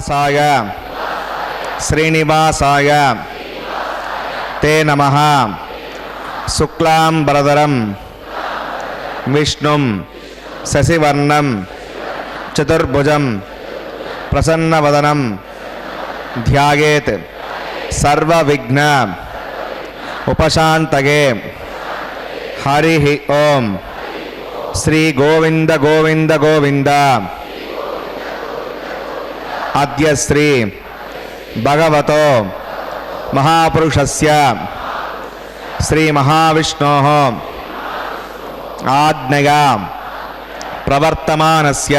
నివాసాయ శ్రీనివాసాయ తే నమః. శుక్లాంబరధరం విష్ణుం శశివర్ణం చతుర్భుజం ప్రసన్నవదనం ధ్యాయేత్ సర్వవిఘ్న ఉపశాంతయే. హరి ఓం. శ్రీ గోవింద గోవింద గోవింద. అద్య శ్రీ భగవతో మహాపురుషస్య శ్రీ మహావిష్ణోః ఆజ్ఞయా ప్రవర్తమానస్య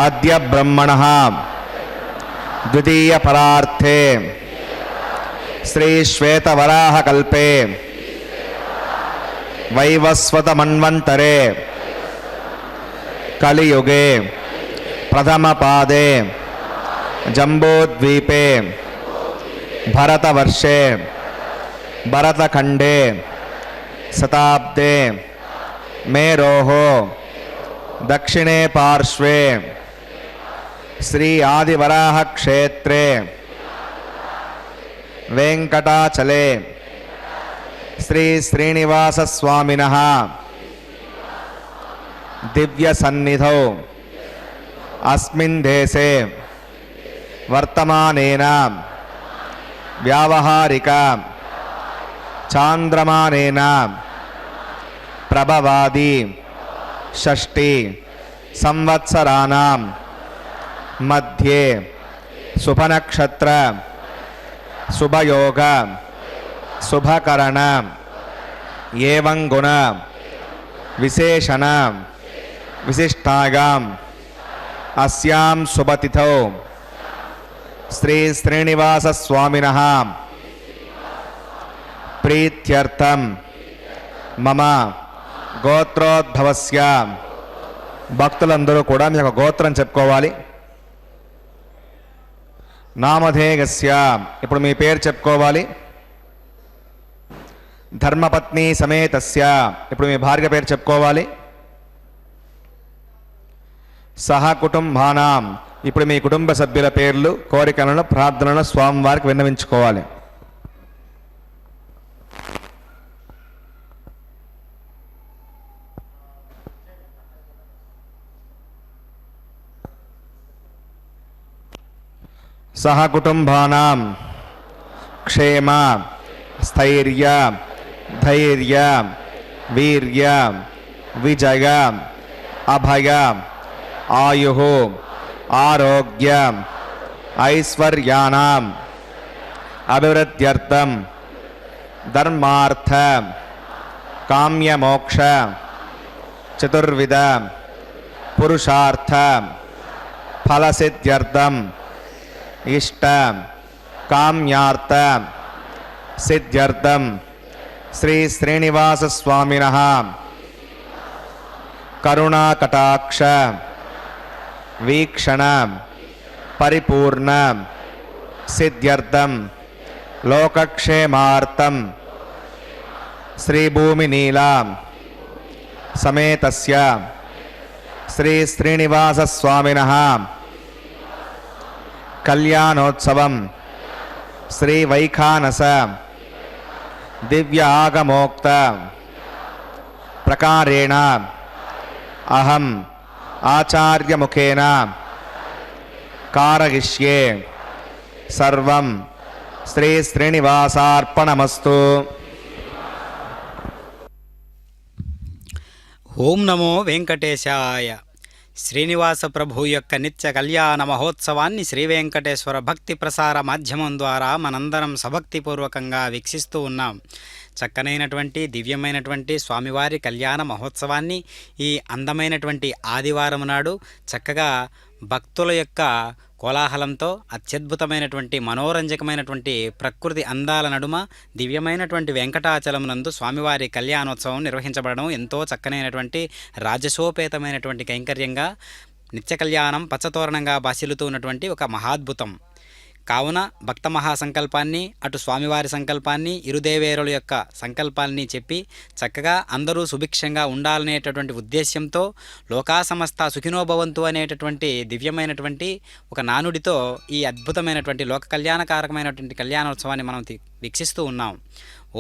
అద్య బ్రహ్మణః ద్వితీయ పరార్థే శ్రీ శ్వేతవరాహకల్పే వైవస్వత మన్వంతరే కలియుగే ప్రథమ పాదే జంబోద్వీపే భరతవర్షే భరతఖండే శతాబ్దే మేరోః దక్షిణే పార్శ్వే శ్రీ ఆదివరాహ క్షేత్రే వెంకటాచలే శ్రీ శ్రీనివాస స్వామినః దివ్య సన్నిధౌ అస్మిన్ దేశే వర్తమానేన వ్యావహారిక చాంద్రమానేన ప్రభవాది షష్ఠి సంవత్సరాణం మధ్యే శుభనక్షత్ర శుభయోగ శుభకరణ ఏవం గుణ విశేషణ విశిష్టాయాం అస్యాం శుభతిథౌ శ్రీ శ్రీనివాస స్వామినః ప్రీత్యర్థం మమ గోత్రోద్భవస్య. భక్తులందరూ కూడా మీ యొక్క గోత్రం చెప్పుకోవాలి. నామధేయస్య, ఇప్పుడు మీ పేరు చెప్పుకోవాలి. ధర్మపత్ని సమేతస్య, ఇప్పుడు మీ భార్య పేరు చెప్పుకోవాలి. సహ కుటుంబానాం, ఇప్పుడు మీ కుటుంబ సభ్యుల పేర్లు, కోరికలను, ప్రార్థనలను స్వామివారికి విన్నవించుకోవాలి. సహ కుటుంబానాం క్షేమ స్థైర్య ధైర్య వీర్య విజయ అభయ ఆయుః ఆరోగ్య ఐశ్వర్యాణం అభివృద్ధ్యర్థం ధర్మార్థ కామ్యమోక్ష చతుర్విధ పురుషార్థ ఫలసిద్ధ్యర్థం ఇష్ట కామ్యార్థ సిద్ధ్యర్థం శ్రీ శ్రీనివాస స్వామినః కరుణాకటాక్ష వీక్షణ పరిపూర్ణ సిద్ధ్యర్థం లోకక్షేమార్థం శ్రీభూమినీలా సమేతస్య శ్రీ శ్రీనివాస స్వామినః కళ్యాణోత్సవం శ్రీ వైఖానస దివ్య ఆగమోక్త ప్రకారేణ అహం ఆచార్యముఖేన కారయిష్యే. సర్వం శ్రీ శ్రీనివాసార్పణమస్తు. ఓం నమో వెంకటేశాయ. శ్రీనివాస ప్రభు యొక్క నిత్య కళ్యాణ మహోత్సవాన్ని శ్రీ వెంకటేశ్వర భక్తి ప్రసార మాధ్యమం ద్వారా మనందరం సభక్తిపూర్వకంగా వీక్షిస్తూ ఉన్నాం. చక్కనైనటువంటి దివ్యమైనటువంటి స్వామివారి కళ్యాణ మహోత్సవాన్ని ఈ అందమైనటువంటి ఆదివారం నాడు చక్కగా భక్తుల యొక్క కోలాహలంతో అత్యద్భుతమైనటువంటి మనోరంజకమైనటువంటి ప్రకృతి అందాల నడుమ దివ్యమైనటువంటి వెంకటాచలమునందు స్వామివారి కళ్యాణోత్సవం నిర్వహించబడడం ఎంతో చక్కనైనటువంటి రాజసోపేతమైనటువంటి కైంకర్యంగా నిత్య కళ్యాణం పచ్చతోరణంగా బాసిల్లుతూ ఉన్నటువంటి ఒక మహాద్భుతం. కావున భక్త మహాసంకల్పాన్ని, అటు స్వామివారి సంకల్పాన్ని, ఇరుదేవేరుల యొక్క సంకల్పాన్ని చెప్పి చక్కగా అందరూ సుభిక్షంగా ఉండాలనేటటువంటి ఉద్దేశ్యంతో లోకా సమస్త సుఖినోభవంతు అనేటటువంటి దివ్యమైనటువంటి ఒక నానుడితో ఈ అద్భుతమైనటువంటి లోక కళ్యాణకారకమైనటువంటి కళ్యాణోత్సవాన్ని మనం వీక్షిస్తూ ఉన్నాం.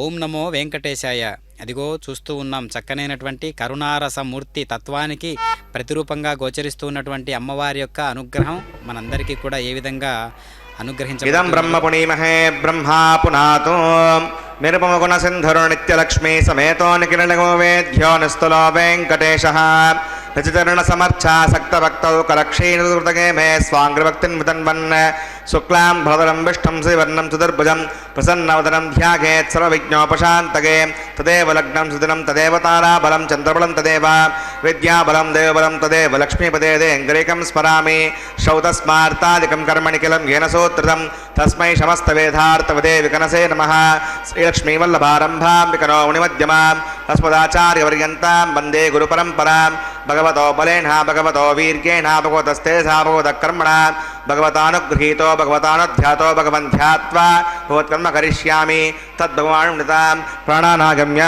ఓం నమో వెంకటేశాయ. అదిగో చూస్తూ ఉన్నాం చక్కనైనటువంటి కరుణారసమూర్తి తత్వానికి ప్రతిరూపంగా గోచరిస్తూ ఉన్నటువంటి అమ్మవారి యొక్క అనుగ్రహం మనందరికీ కూడా ఏ విధంగా అనుగ్రహించ ఇదం బ్రహ్మ పుణీమహే బ్రహ్మా పునాతో నిరుపమగుణ సింధురు నిత్యలక్ష్మీ సమేతో నిఖిలగో వేద్యో నిస్తులో వెంకటేశః రచితరుణ సమర్థ సక్తభక్తౌ కలక్షీణృతగే మే స్వాంగ్రభక్తిన్ వితన్వన్ శుక్లాం భరదరం విష్ణుం శ్రీవర్ణం చతుర్భుజం ప్రసన్నవదనం ధ్యాయేత్ సర్వవిఘ్నోపశాంతగే తదేవ లగ్నం సుదినం తదేవ తారాబలం చంద్రబలం తదేవ విద్యాబలం దేవబలం తదేవ లక్ష్మీపదేంగ్రేకం స్మరామి శ్రౌతస్మార్తాదికం కర్మణి కిలం येन సూత్రితం తస్మై సమస్తవేదార్థవదే వికనసే నమః శ్రీలక్ష్మీవల్లభారంభాం వికనో మునిమధ్యమాం తస్మదాచార్యవర్యంతాం వందే గురుపరంపరాం భగవతో బలేన భగవతో వీర్యేణ భగవతస్తేజా భగవతకర్మణ భగవతానుగృహీతో భగవతానుధ్యాతో భగవన్ ధ్యాత్వా భగవత్కర్మ కరిష్యామి తద్భగవానునితాం ప్రాణానాగమ్య.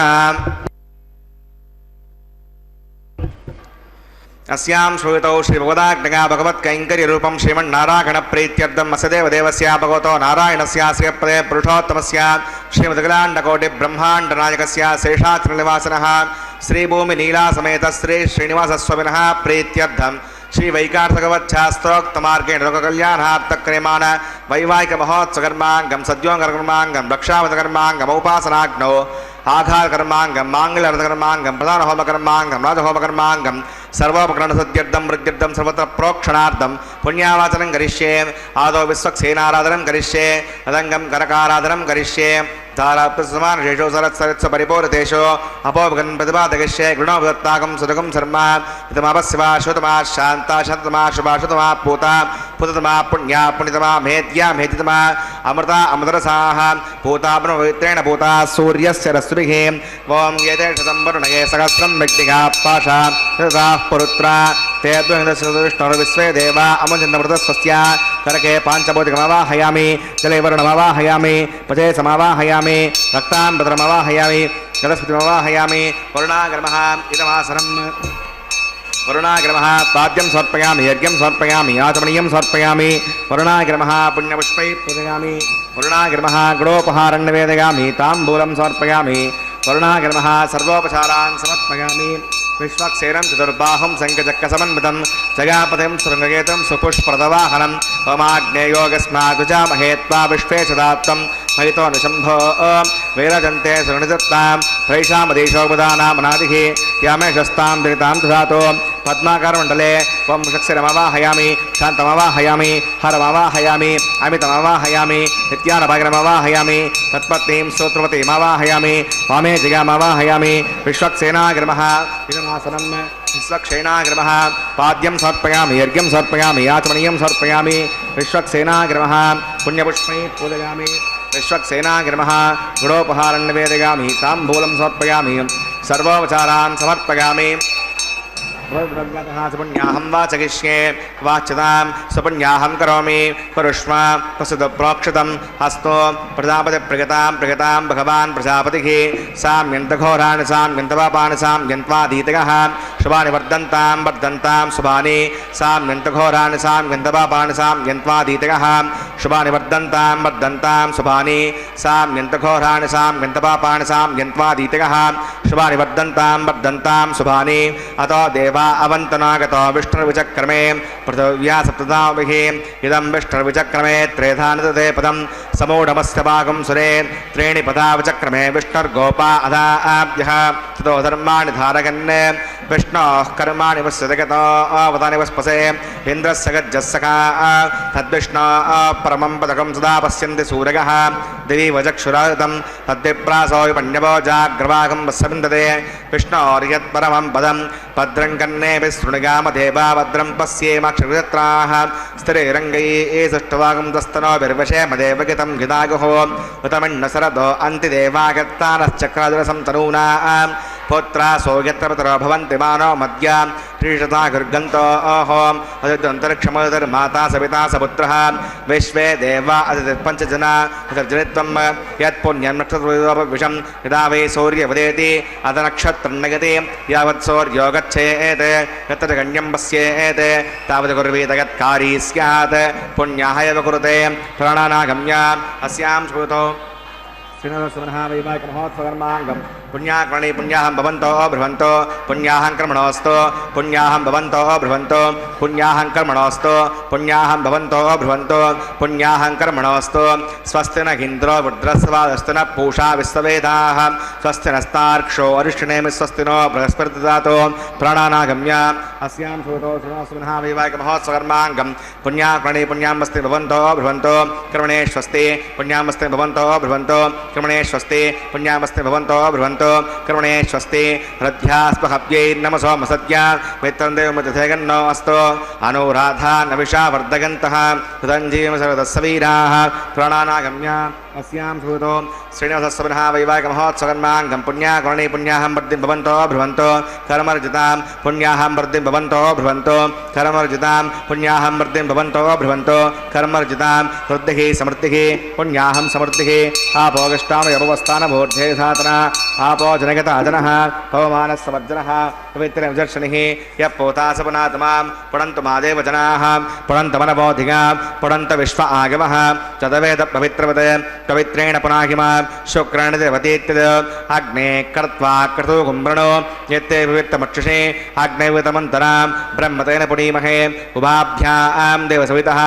अस्यां श्रूयतौ श्रीभगवदाज्ञया भगवत्कैङ्कर्यरूपं श्रीमन्नारायणप्रीत्यर्थम् असदेव देवस्य भगवतो नारायणस्य श्रियपदे पुरुषोत्तमस्य श्रीमदखिलाण्डकोटिब्रह्माण्डनायकस्य शेषाचलनिवासिनः श्रीभूमिनीलासमेत श्री श्रीनिवासस्वामिनः प्रीत्यर्थं श्रीवैकार्थकवच्छास्त्रोक्तमार्गेण लोककल्याणार्थक्रियमाण वैवाहिकमहोत्सवकर्माङ्गं सद्योङ्कर्माङ्गं रक्षावतकर्माङ्गमौपासनाग्नौ आघातकर्माङ्गं माङ्गल्यर्थकर्माङ्गं प्रधानहोमकर्माङ्गं राजहोमकर्माङ्गं सर्वोपकरणसद्यर्थं वृद्ध्यर्थं सर्वत्र प्रोक्षणार्थं पुण्यावाचनं करिष्ये. आदौ विश्वक्सेनाराधनं करिष्ये. तदङ्गं करकाराधनं करिष्ये. धाराप्रसमानशेषो सरत्सरत्स परिपूरितेषु अपोपगन् प्रतिपादयिष्ये. गृणोपदत्ताकं सुदकं शर्मा हितमापस्यवा श्रुतमा शान्ता शान्तमा शुभा शुतमा पूता पुततमा पुण्या पुण्यतमा मेद्या मेदितमा अमृता अमृतरसाः पूता ब्रह्मपवित्रेण पूता सूर्यस्य रश्मिभिः. ओं एते शतं वरुणये सहस्रं व्यक्तिः पाशा तथाः पुरुत्रा ते द्विष्णुर्विश्वे देवा अमुचन्द्रमृतस्वस्य करके पाञ्चभौतिकमवाहयामि जले वर्णमवाहयामि पचे समावाहयामि रक्ताम्बरमवाहयामि गदस्पतिमवाहयामि वरुणाग्रमः इदमासनम् वरुणाग्रमः पाद्यं समर्पयामि यज्ञं समर्पयामि आचमनीयं समर्पयामि वरुणाग्रमः पुण्यपुष्पैः पूजयामि वरुणाग्रमः गुणोपहारं निवेदयामि ताम्बूलं समर्पयामि वरुणाग्रमः सर्वोपचारान् समर्पयामि विश्वक्सेनं चतुर्बाहुं शङ्खचक्रसमन्वितं जयापतिं शृङ्गकेतं सुपुष्पप्रदवाहनं वमाग्नेयोगस्मादुजामहे त्वा विश्वे सदात्तं महितो निशम्भो वैरजन्ते सुनिदत्तां प्रैषामदेशोपदानामनादिः यामेशस्तां दरितां दधातो पद्माकारमण्डले त्वं शक्तिरमवाहयामि शान्तमवाहयामि हरमवाहयामि अमितमवाहयामि नित्यानभागिनमवाहयामि तत्पत्नीं सूत्रवतीमवाहयामि वामे जयामवाहयामि विश्वक्सेनाग्रमः इदमासनम् विश्वक्सेनाग्रमः पाद्यं समर्पयामि यज्ञं समर्पयामि आचमनीयं समर्पयामि विश्वक्सेनाग्रमः पुण्यपुष्पैः पूजयामि विश्वक्सेनाग्रमः गुणोपहारं निवेदयामि ताम्बूलं समर्पयामि सर्वोपचारान् समर्पयामि सुपुण्याहं वाचयिष्ये वाच्यतां सुपुण्याहं करोमि पुरुष्म प्रसुप्रोक्षितं हस्तो प्रजापतिप्रगतां प्रगतां भगवान् प्रजापतिः साम्यन्तघोराणि साम्यन्तपापानि साम्यन्त्वाधीतयः शुभानि वर्धन्तां वर्धन्तां शुभानि साम्यन्तघोराणि साम्यन्तपापानि साम्यन्त्वाधीतयः शुभानि वर्धन्तां वर्धन्तां शुभानि साम्यन्तघोराणि साम्यन्तपापानि साम्यन्त्वाधीतयः शुभानि वर्धन्तां वर्धन्तां शुभानि अतो देवा अवन्तनागतो विष्णुर्विचक्रमे पृथिव्या सप्तदाभिः इदं विष्णुर्विचक्रमे त्रेधानदते पदं समूढमस्य भागं सुरे त्रीणि पदा विचक्रमे विष्णुर्गोपा अधाभ्यः ततो धर्माणि धारयन् विष्णोः कर्माणि वस्यतगतो अवतानि वस्पसे इन्द्रस्य गज्जस्सखा तद्विष्णोः परमं पदकं सदा पश्यन्ति सूरयः दिवि वचक्षुरागतं तद्विप्रासो विपण्यवो जाग्रवागं वस्यविन्दते विष्णोर्यत्परमं पदं भद्रं कन्नेऽपि शृणुगामदेवा भद्रं पश्येमक्षत्राः स्थिरैरङ्गैः सृष्टवागं तस्तनोभिर्वशेमदेव गितं गिदागुः उतमिन्नसरदो अन्तिदेवागत्तानश्चक्रादुरसं तनूनां पुत्रा सौगत्रपतरो भवन्ति मानो मद्यां श्रीशता गर्गन्तोः अदित्यन्तरिक्षमोदर्माता सविता सपुत्रः विश्वे देवा अदितिर्पञ्चजना अतिर्जनित्वं यत्पुण्यं नक्षत्रविषं यदा वै सूर्यवदेति अतनक्षत्रन्नगति यावत् सूर्यो गच्छेत् यत्र गण्यं पश्येत् तावत् कुर्वीत यत्कारी स्यात् पुण्याः एव कुरुते प्राणानागम्य अस्यां स्मृतौ श्रीनरसिंहः वैवाहिकमहोत्सवकर्माङ्गं पुण्याकर्णे पुण्याहं भवन्तो ब्रुवन्तो पुण्याहं कर्मणोऽस्तु पुण्याहं भवन्तो ब्रुवन्तो पुण्याहं कर्मणोऽस्तु पुण्याहं भवन्तो ब्रुवन्तो पुण्याहं कर्मणोऽस्तु स्वस्ति न इन्द्रो वृद्रस्वादस्तु न पूषा विश्ववेदाः स्वस्ति नस्तार्क्षो अरिष्टनेमि स्वस्ति नो बृहस्पतिर्ददातु प्राणानागम्य अस्यां श्रुतो श्रीनरसिंहः वैवाहिकमहोत्सवकर्माङ्गं पुण्याकर्णे पुण्यामस्ति भवन्तो ब्रुवन्तो कर्मणे स्वस्ति पुण्यामस्ति भवन्तो ब्रुवन्तो कर्मणे स्वस्ति पुण्यामस्ति भवन्तो ब्रुवन्तो कर्मणे स्वस्ति हृद्यास्पहव्यै नमसो मसद्या मित्रं देवमतिथेगन्नो अस्तु अनुराधा नविषा वर्धगन्तः हृदञ्जीव सर्वदस्सवीराः प्राणानागम्य अस्यां श्रुतो श्रीनिवासस्वनः वैवाहिकमहोत्सवकर्माङ्गं पुण्याकर्णे पुण्याहं वृद्धिं भवन्तो ब्रुवन्तो कर्मर्जितां पुण्याहं वृद्धिं भवन्तो ब्रुवन्तो कर्मर्जितां पुण्याहं वृद्धिं भवन्तो ब्रुवन्तो कर्मर्जितां वृद्धिः समृद्धिः पुण्याहं समृद्धिः आपोगष्टामयपवस्थानभूर्धे धातना आपो जनगत अजनः पवमानस्समर्जनः पवित्रविदर्शनिः यः पोतासपुनात्मां पुणन्तु मादेव जनाः पुणन्तमनबोधिगां पुणन्त विश्व आगमः चतवेद पवित्रवत् पवित्रेण पुनाहिमा शुक्रेण देवतीत्यद अग्ने कर्त्वा क्रतु कुम्भृणो यत्ते विविक्तमक्षुषे अग्नैवितमन्तरां ब्रह्मतेन पुनीमहे उभाभ्यां देवसवितः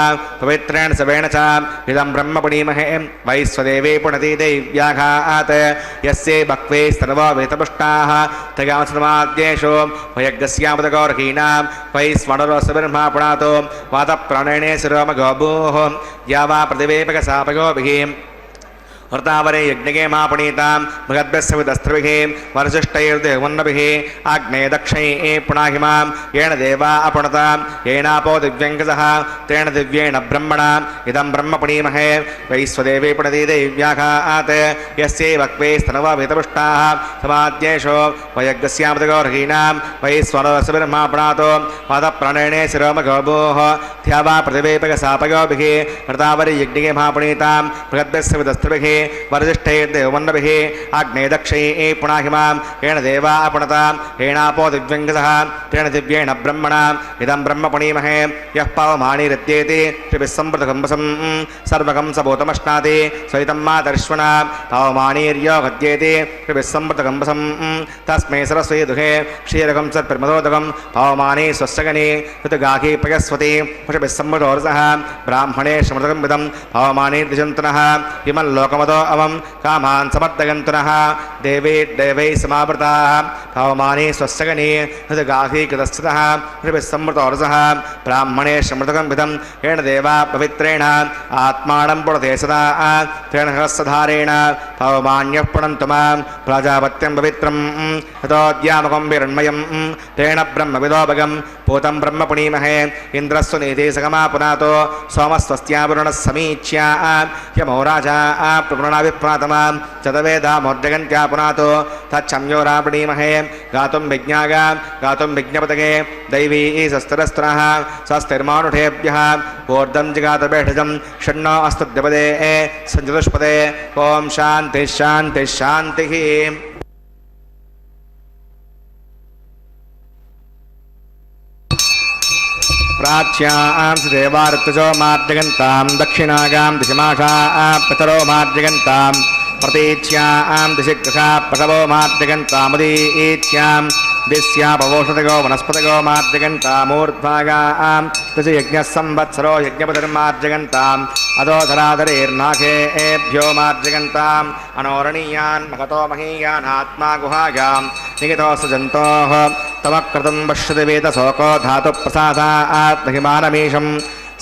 पवित्रेण सवेण च इदं ब्रह्म पुनीमहे वैश्वदेवे पुणति दैव्याघात् यस्ये भक्वे स्तनवो वेतपुष्टाः तगामसमाद्येषु वयज्ञस्यामदगौरहीनां वैश्वणरोसब्रह्मा पुणातो वातप्राणेने शिरोमगोभूः या वा प्रतिवेपकसापयोभिः वृतावरे यज्ञगे मापणीतां बृहद्भ्यस्य विदस्त्रभिः वरसिष्ठैर्देवन्नभिः आग्ने दक्षैः पुणाहिमां येन देवा अपुणतां येनापो दिव्यङ्गसः तेन दिव्येण ब्रह्मणा इदं ब्रह्म पुणीमहे वैश्वदेवे पुणति दैव्याघात् यस्यै वक्वे स्तनवा वेतपुष्टाः समाद्येषु वयज्ञस्यामृतगौरहीनां वैश्वरसब्रह्मा पुणातो वातप्राणेने शिरोमगोभूः ध्यावा प्रतिवेपकसापयोभिः वृतावरे यज्ञगे मापणीतां बृहद्भ्यस्य विदस्त्रभिः वरजिष्ठैर्देवन्नभिः आग्ने दक्षैः पुणाहिमां येन देवा अपुणतां येनापो दिव्यङ्गसः तेन दिव्येण ब्रह्मणा इदं ब्रह्म पुणीमहे यः पावमानिरत्येति त्रिभिस्सम्पृतकम्बसं सर्वकं सबोतमश्नाति सवितं मातर्श्वना पावमानीर्यो गद्येति त्रिभिस्सम्पृतकम्बसं तस्मै सरस्वती दुहे क्षीरकं सत्प्रमदोदकं पावमानी स्वस्यगनि ऋतुगाही पयस्वती पुषभिस्सम्पृतोरसः ब्राह्मणे समृतकं विदं पावमानीर्दिशन्तनः इमल्लोकमतो अवं कामान् समर्दगन्तुनः देवी देवैः समावृताः पावमानी स्वस्यगनि ऋतुगाही कृतस्थितः ऋभिस्सम्पृतोरसः ब्राह्मणे समृतकं विदं येन देवा पवित्रेण आत्मानं पुणते सदा तेन सहस्रधारेण पावमान्यः पुणन्तु मां प्राजापत्यं पवित्रं यतोद्यामकं विरण्मयं तेन ब्रह्मविदोभगं पूतं ब्रह्म पुणीमहे इन्द्रस्व नीतिसगमा पुनातो सोमस्वस्त्यावरुणः समीच्या यमो राजा प्रपुणाभिप्रातमां चतवेदामोर्जगन्त्या पुनातो तच्छम्यो रापणीमहे गातुं विज्ञागां गातुं विज्ञपतगे दैवी शस्त्रस्त्रः स्वस्तिर्मानुषेभ्यः ऊर्ध्वं जिगातभेषजं षण्णो अस्तुद्यपदे सञ्चतुष्पदे ॐ शान्तिः शान्तिः शान्तिः प्राच्यां देवार्तजो मार्जगन्तां दक्षिणागां दिशमाषां पितरो मार्जगन्तां प्रतीच्यां दिशिग्रहा प्रसवो मार्जगन्तामुदीच्यां दिस्यापवोषतगो वनस्पतगो मार्जगन्तामूर्ध्वागां दिशयज्ञः संवत्सरो यज्ञपतिर्मार्जगन्ताम् अधोधराधरेर्नाखेभ्यो मार्जगन्ताम् अनोरणीयान् महतो महीयान् आत्मा गुहायां निहितो सजन्तोः तमक्रतुं पश्यति वेदशोको धातुप्रसादात् महिमानमीशं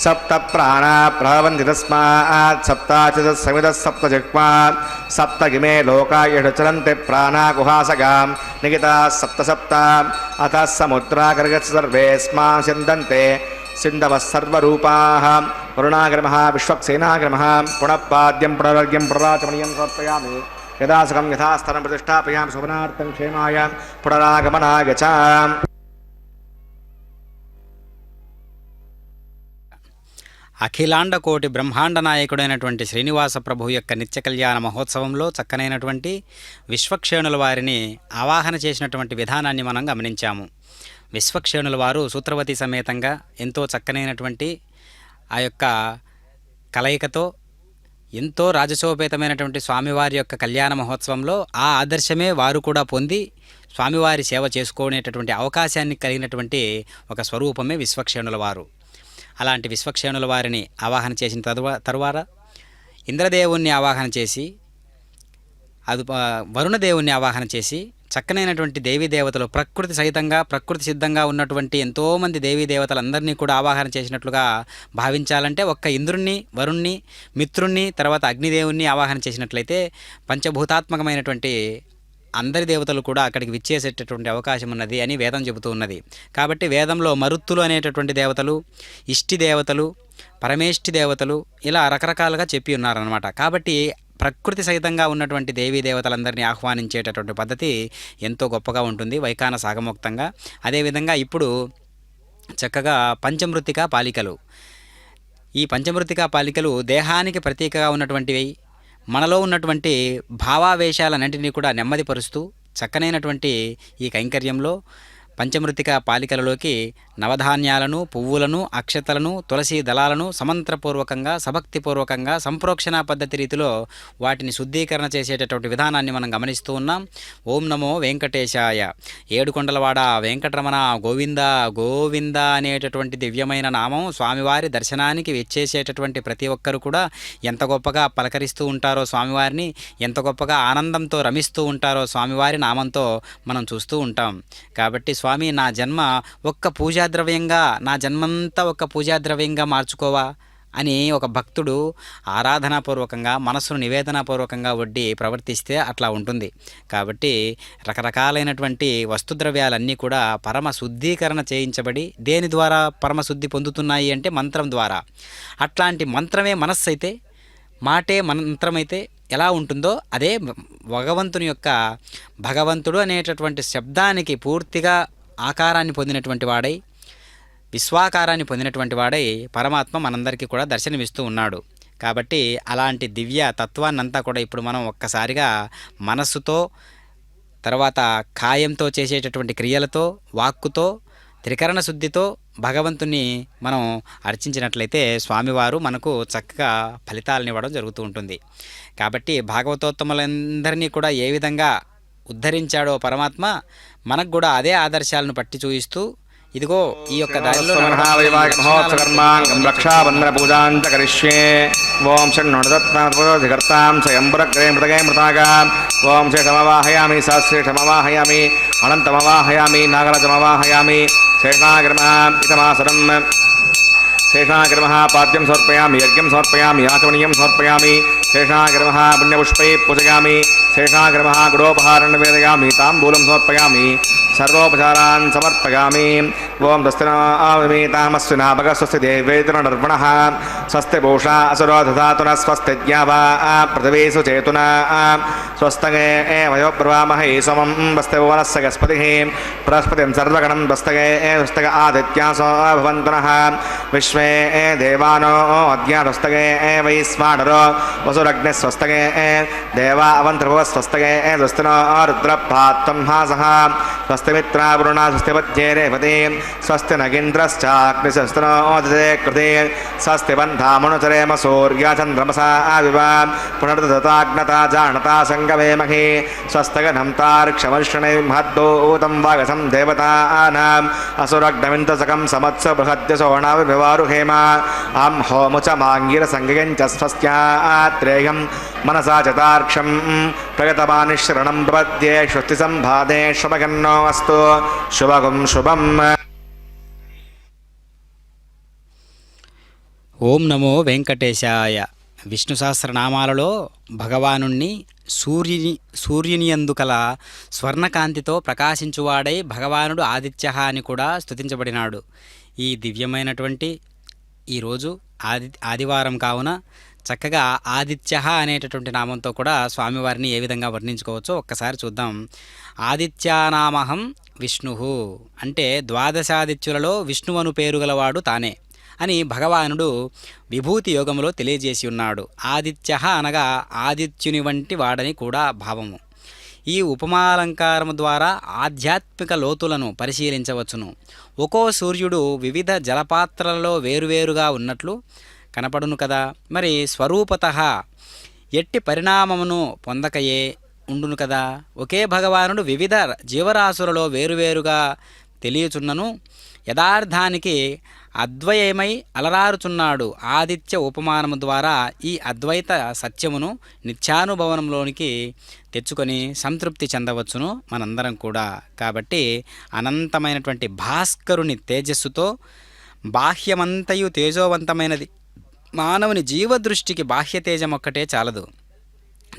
सप्त प्राणा प्रभवन्ति तस्मात् सप्ताचिदस्समितः सप्तजिह्वा सप्त इमे लोका येषु चरन्ति प्राणा गुहासगां निहिताः सप्त सप्त अतः समुद्राकर्गस्य सर्वेऽस्मान् सिन्दन्ते सिन्धवः सर्वरूपाः वरुणाग्रमः विश्वक्सेनाग्रमः पुनः पाद्यं पुनरर्घ्यं पुनराचमनीयं समर्पयामि యదా సుఖం యథాస్థలం ప్రతిష్టాపయామి శోభనార్థం క్షేమాయ పునరాగమనాయ చ. అఖిలాండ కోటి బ్రహ్మాండ నాయకుడైనటువంటి శ్రీనివాస ప్రభు యొక్క నిత్య కళ్యాణ మహోత్సవంలో చక్కనైనటువంటి విశ్వక్షేణుల వారిని ఆవాహన చేసినటువంటి విధానాన్ని మనం గమనించాము. విశ్వక్షేణుల వారు సూత్రవతి సమేతంగా ఎంతో చక్కనైనటువంటి ఆ యొక్క కలయికతో ఎంతో రాజశోపేతమైనటువంటి స్వామివారి యొక్క కళ్యాణ మహోత్సవంలో ఆ ఆదర్శమే వారు కూడా పొంది స్వామివారి సేవ చేసుకునేటటువంటి అవకాశాన్ని కలిగినటువంటి ఒక స్వరూపమే విశ్వక్షేణుల వారు. అలాంటి విశ్వక్షేణుల వారిని ఆవాహన చేసిన తరువాత ఇంద్రదేవుణ్ణి ఆవాహన చేసి వరుణదేవుణ్ణి ఆవాహన చేసి చక్కనైనటువంటి దేవీ దేవతలు ప్రకృతి సహితంగా ప్రకృతి సిద్ధంగా ఉన్నటువంటి ఎంతోమంది దేవీ దేవతలందరినీ కూడా ఆవాహన చేసినట్లుగా భావించాలంటే ఒక్క ఇంద్రుణ్ణి, వరుణ్ణి, మిత్రుణ్ణి, తర్వాత అగ్నిదేవుణ్ణి ఆవాహన చేసినట్లయితే పంచభూతాత్మకమైనటువంటి అందరి దేవతలు కూడా అక్కడికి విచ్చేసేటటువంటి అవకాశం ఉన్నది అని వేదం చెబుతూ ఉన్నది. కాబట్టి వేదంలో మరుత్తులు అనేటటువంటి దేవతలు, ఇష్టి దేవతలు, పరమేష్టి దేవతలు ఇలా రకరకాలుగా చెప్పి ఉన్నారనమాట. కాబట్టి ప్రకృతి సహితంగా ఉన్నటువంటి దేవీ దేవతలందరినీ ఆహ్వానించేటటువంటి పద్ధతి ఎంతో గొప్పగా ఉంటుంది వైఖాన సాగమోక్తంగా. అదేవిధంగా ఇప్పుడు చక్కగా పంచమృత్తికా పాలికలు, ఈ పంచమృత్తికా పాలికలు దేహానికి ప్రతీకగా ఉన్నటువంటివి, మనలో ఉన్నటువంటి భావావేశాలన్నింటినీ కూడా నెమ్మదిపరుస్తూ చక్కనైనటువంటి ఈ కైంకర్యంలో పంచమృత్తిక పాలికలలోకి నవధాన్యాలను, పువ్వులను, అక్షతలను, తులసి దళాలను సమంత్రపూర్వకంగా, సభక్తిపూర్వకంగా, సంప్రోక్షణ పద్ధతి రీతిలో వాటిని శుద్ధీకరణ చేసేటటువంటి విధానాన్ని మనం గమనిస్తూ ఉన్నాం. ఓం నమో వెంకటేశాయ, ఏడుకొండలవాడ వెంకటరమణ గోవింద గోవింద అనేటటువంటి దివ్యమైన నామం స్వామివారి దర్శనానికి వచ్చేసేటటువంటి ప్రతి ఒక్కరు కూడా ఎంత గొప్పగా పలకరిస్తూ ఉంటారో స్వామివారిని, ఎంత గొప్పగా ఆనందంతో రమిస్తూ ఉంటారో స్వామివారి నామంతో మనం చూస్తూ ఉంటాం. కాబట్టి స్వామి, నా జన్మ ఒక్క పూజాద్రవ్యంగా, నా జన్మంతా ఒక్క పూజాద్రవ్యంగా మార్చుకోవా అని ఒక భక్తుడు ఆరాధనాపూర్వకంగా, మనస్సును నివేదనాపూర్వకంగా వడ్డి ప్రవర్తిస్తే అట్లా ఉంటుంది. కాబట్టి రకరకాలైనటువంటి వస్తుద్రవ్యాలన్నీ కూడా పరమ శుద్ధీకరణ చేయించబడి దేని ద్వారా పరమశుద్ధి పొందుతున్నాయి అంటే మంత్రం ద్వారా. అట్లాంటి మంత్రమే మనస్సు అయితే, మాటే మంత్రమైతే ఎలా ఉంటుందో అదే భగవంతుని యొక్క, భగవంతుడు అనేటటువంటి శబ్దానికి పూర్తిగా ఆకారాన్ని పొందినటువంటి వాడై, విశ్వాకారాన్ని పొందినటువంటి వాడై పరమాత్మ మనందరికీ కూడా దర్శనమిస్తూ ఉన్నాడు. కాబట్టి అలాంటి దివ్య తత్వాన్నంతా కూడా ఇప్పుడు మనం ఒక్కసారిగా మనస్సుతో, తర్వాత కాయంతో చేసేటటువంటి క్రియలతో, వాక్కుతో, త్రికరణ శుద్ధితో భగవంతుని మనం అర్చించినట్లయితే స్వామివారు మనకు చక్కగా ఫలితాలను ఇవ్వడం జరుగుతూ ఉంటుంది. కాబట్టి భాగవతోత్తములందరినీ కూడా ఏ విధంగా ఉద్ధరించాడో పరమాత్మ మనకు కూడా అదే ఆదర్శాలను పట్టి చూయిస్తూ ఇదిగో ఈ యొక్క దారిలో రక్షాబంధన పూజాంత కరిష్యే. ఓం షణ్ణుడదత్తాం స్వయంపురగ్రే మృతగే మృతాగా. ఓం శేషమవాహయామి, సహస్రేషమవాహయామి, అనంతమవాహయామి, నాగరాజమవాహయామి. శేషాగ్రమః శేషాగ్రమః పాద్యం సమర్పయామి, యజ్ఞం సమర్పయామి, ఆచమనీయం సమర్పయామి. శేషాగ్రమః పుణ్యపుష్పై పూజయామి. శేషాగ్రమః గుడోపహారం నివేదయామి, తాంబూలం సమర్పయామి, సర్వోపచారాన్ సమర్పయామి. ఓం దస్తినామస్వినా భగ స్వస్తి దేవేతునర్వణః. స్వస్తి భూషా అసురో దధాతున స్వస్తి జ్ఞావా పృథివీసు చేతునా. స్వస్తగే వయోబ్రవామహే సమం వస్తే వనస్య గస్పతిః. బృహస్పతిం సర్వగణం స్వస్తగే స్వస్తగ ఆదిత్యాసో భవంతునః. విశ్వే దేవానో అద్యాస్వస్తగే వైశ్వానరో వసురగ్ని స్వస్తగే దేవా అవంతృభవ స్వస్తగే స్వస్తినో రుద్రప్రాత్తం హాసః. స్వస్తిమిత్రా వరుణ స్వస్తిపత్యే రేవతి. స్వస్తి నగేంద్రశ్చాగ్నిస్వస్తినో దదే కృతే. స్వస్తి బంధామనుచరేమ సూర్యచంద్రమసా వివ. పునర్దతాగ్నతా జానతా సంగమేమహి. స్వస్తగనం తార్క్షమర్షణై మహద్దూతం వాగసం దేవతానాం. అసురగ్నమింద్రసకం సమత్స బృహద్యసోణ వివారుహేమ. అం హోముచ మాంగిర సంగయం చ స్వస్త్యాత్రేయం మనసా చతార్క్షం. ప్రగతమానిశ్రణం ప్రపద్యే స్వస్తి సంభాదే శుభగన్నో అస్తు. శుభగం శుభం. ఓం నమో వెంకటేశాయ. విష్ణు సహస్రనామాలలో భగవానుణ్ణి సూర్యుని యందు కల స్వర్ణకాంతితో ప్రకాశించువాడై భగవానుడు ఆదిత్య అని కూడా స్తుతించబడినాడు. ఈ దివ్యమైనటువంటి ఈరోజు ఆదివారం కావున చక్కగా ఆదిత్య అనేటటువంటి నామంతో కూడా స్వామివారిని ఏ విధంగా వర్ణించుకోవచ్చో ఒక్కసారి చూద్దాం. ఆదిత్యానామహం విష్ణు అంటే ద్వాదశాదిత్యులలో విష్ణువను పేరు గలవాడు తానే అని భగవానుడు విభూతి యోగంలో తెలియజేసి ఉన్నాడు. ఆదిత్య అనగా ఆదిత్యుని వంటి వాడని కూడా భావము. ఈ ఉపమాలంకారము ద్వారా ఆధ్యాత్మిక లోతులను పరిశీలించవచ్చును. ఒక్కో సూర్యుడు వివిధ జలపాత్రలలో వేరువేరుగా ఉన్నట్లు కనపడును కదా. మరి స్వరూపతః ఎట్టి పరిణామమును పొందకయే ఉండును కదా. ఒకే భగవానుడు వివిధ జీవరాశులలో వేరువేరుగా తెలియచున్నను యథార్థానికి అద్వయమై అలరారుచున్నాడు. ఆదిత్య ఉపమానము ద్వారా ఈ అద్వైత సత్యమును నిత్యానుభవంలోనికి తెచ్చుకొని సంతృప్తి చెందవచ్చును మనందరం కూడా. కాబట్టి అనంతమైనటువంటి భాస్కరుని తేజస్సుతో బాహ్యమంతయు తేజోవంతమైనది. మానవుని జీవదృష్టికి బాహ్య తేజం ఒక్కటే చాలదు,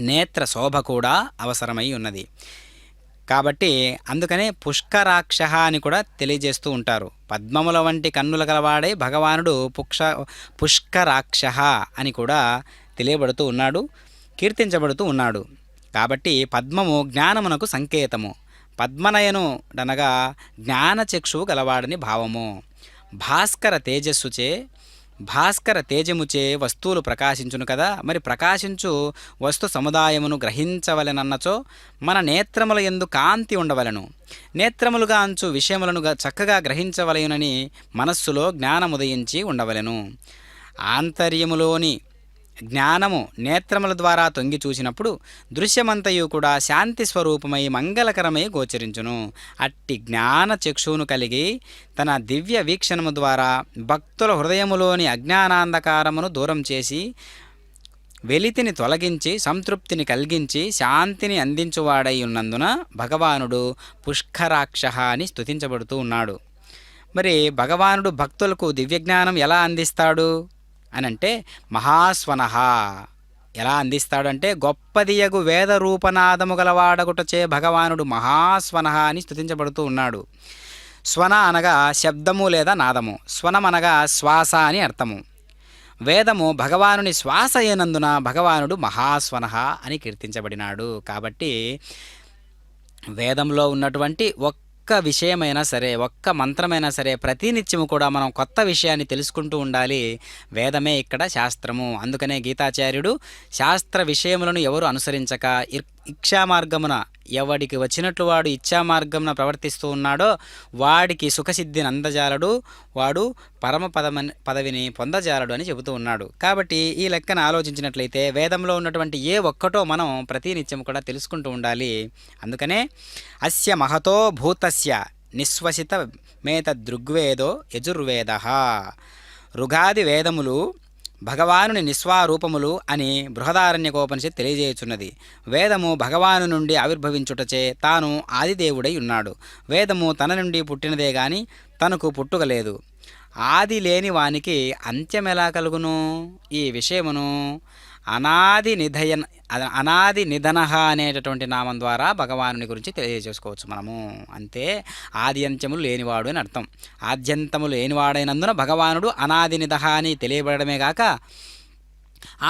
నేత్ర శోభ కూడా అవసరమై ఉన్నది. కాబట్టి అందుకనే పుష్కరాక్ష అని కూడా తెలియజేస్తూ ఉంటారు. పద్మముల వంటి కన్నుల గలవాడై భగవానుడు పుష్కరాక్ష అని కూడా తెలియబడుతూ ఉన్నాడు, కీర్తించబడుతూ ఉన్నాడు. కాబట్టి పద్మము జ్ఞానమునకు సంకేతము. పద్మనయను అనగా జ్ఞానచక్షువు గలవాడని భావము. భాస్కర తేజముచే వస్తువులు ప్రకాశించును కదా. మరి ప్రకాశించు వస్తు సముదాయమును గ్రహించవలెనన్నచో మన నేత్రముల యందు కాంతి ఉండవలను. నేత్రములుగా అంచు విషయములను చక్కగా గ్రహించవలెనని మనస్సులో జ్ఞానముదయించి ఉండవలెను. ఆంతర్యములోని జ్ఞానము నేత్రముల ద్వారా తొంగి చూసినప్పుడు దృశ్యమంతయు కూడా శాంతి స్వరూపమై మంగళకరమై గోచరించును. అట్టి జ్ఞాన చక్షువును కలిగి తన దివ్య వీక్షణము ద్వారా భక్తుల హృదయములోని అజ్ఞానాంధకారమును దూరం చేసి వెలితిని తొలగించి సంతృప్తిని కలిగించి శాంతిని అందించువాడై ఉన్నందున భగవానుడు పుష్కరాక్ష అని స్తుతించబడుతూ ఉన్నాడు. మరి భగవానుడు భక్తులకు దివ్యజ్ఞానం ఎలా అందిస్తాడు అనంటే మహాస్వనః. ఎలా అందిస్తాడంటే గొప్పదియగు వేద రూపనాదము గలవాడగుటచే భగవానుడు మహాస్వనః అని స్తుతించబడుతూ ఉన్నాడు. స్వన అనగా శబ్దము లేదా నాదము, స్వనం అనగా శ్వాస అని అర్థము. వేదము భగవానుని శ్వాస అయినందున భగవానుడు మహాస్వనః అని కీర్తించబడినాడు. కాబట్టి వేదంలో ఉన్నటువంటి ఒక్క విషయమైనా సరే, ఒక్క మంత్రమైనా సరే ప్రతినిత్యము కూడా మనం కొత్త విషయాన్ని తెలుసుకుంటూ ఉండాలి. వేదమే ఇక్కడ శాస్త్రము. అందుకనే గీతాచార్యుడు శాస్త్ర విషయములను ఎవరు అనుసరించక ఇచ్ఛామార్గమున ఎవడికి వచ్చినట్లు వాడు ఇచ్ఛామార్గమున ప్రవర్తిస్తూ ఉన్నాడో వాడికి సుఖసిద్ధిని అందజాలడు, వాడు పరమ పదవిని పొందజాలడు అని చెబుతూ ఉన్నాడు. కాబట్టి ఈ లెక్కన ఆలోచించినట్లయితే వేదంలో ఉన్నటువంటి ఏ ఒక్కటో మనం ప్రతినిత్యం కూడా తెలుసుకుంటూ ఉండాలి. అందుకనే అస్య మహతో భూతస్య నిశ్వసిత మేతదృగ్వేదో యజుర్వేదః. ఋగాది వేదములు భగవానుని నిస్వారూపములు అని బృహదారణ్యకోపనిషత్ తెలియజేయుచున్నది. వేదము భగవాను నుండి ఆవిర్భవించుటచే తాను ఆదిదేవుడై ఉన్నాడు. వేదము తన నుండి పుట్టినదే గాని తనకు పుట్టుకలేదు. ఆది లేని వానికి అంత్యమెలా కలుగును? ఈ విషయమును అనాది నిధనః అనేటటువంటి నామం ద్వారా భగవానుని గురించి తెలియజేసుకోవచ్చు మనము. అంతే, ఆది అంత్యములు లేనివాడు అని అర్థం. ఆద్యంతములు లేనివాడైనందున భగవానుడు అనాది నిధః అని తెలియబడమే గాక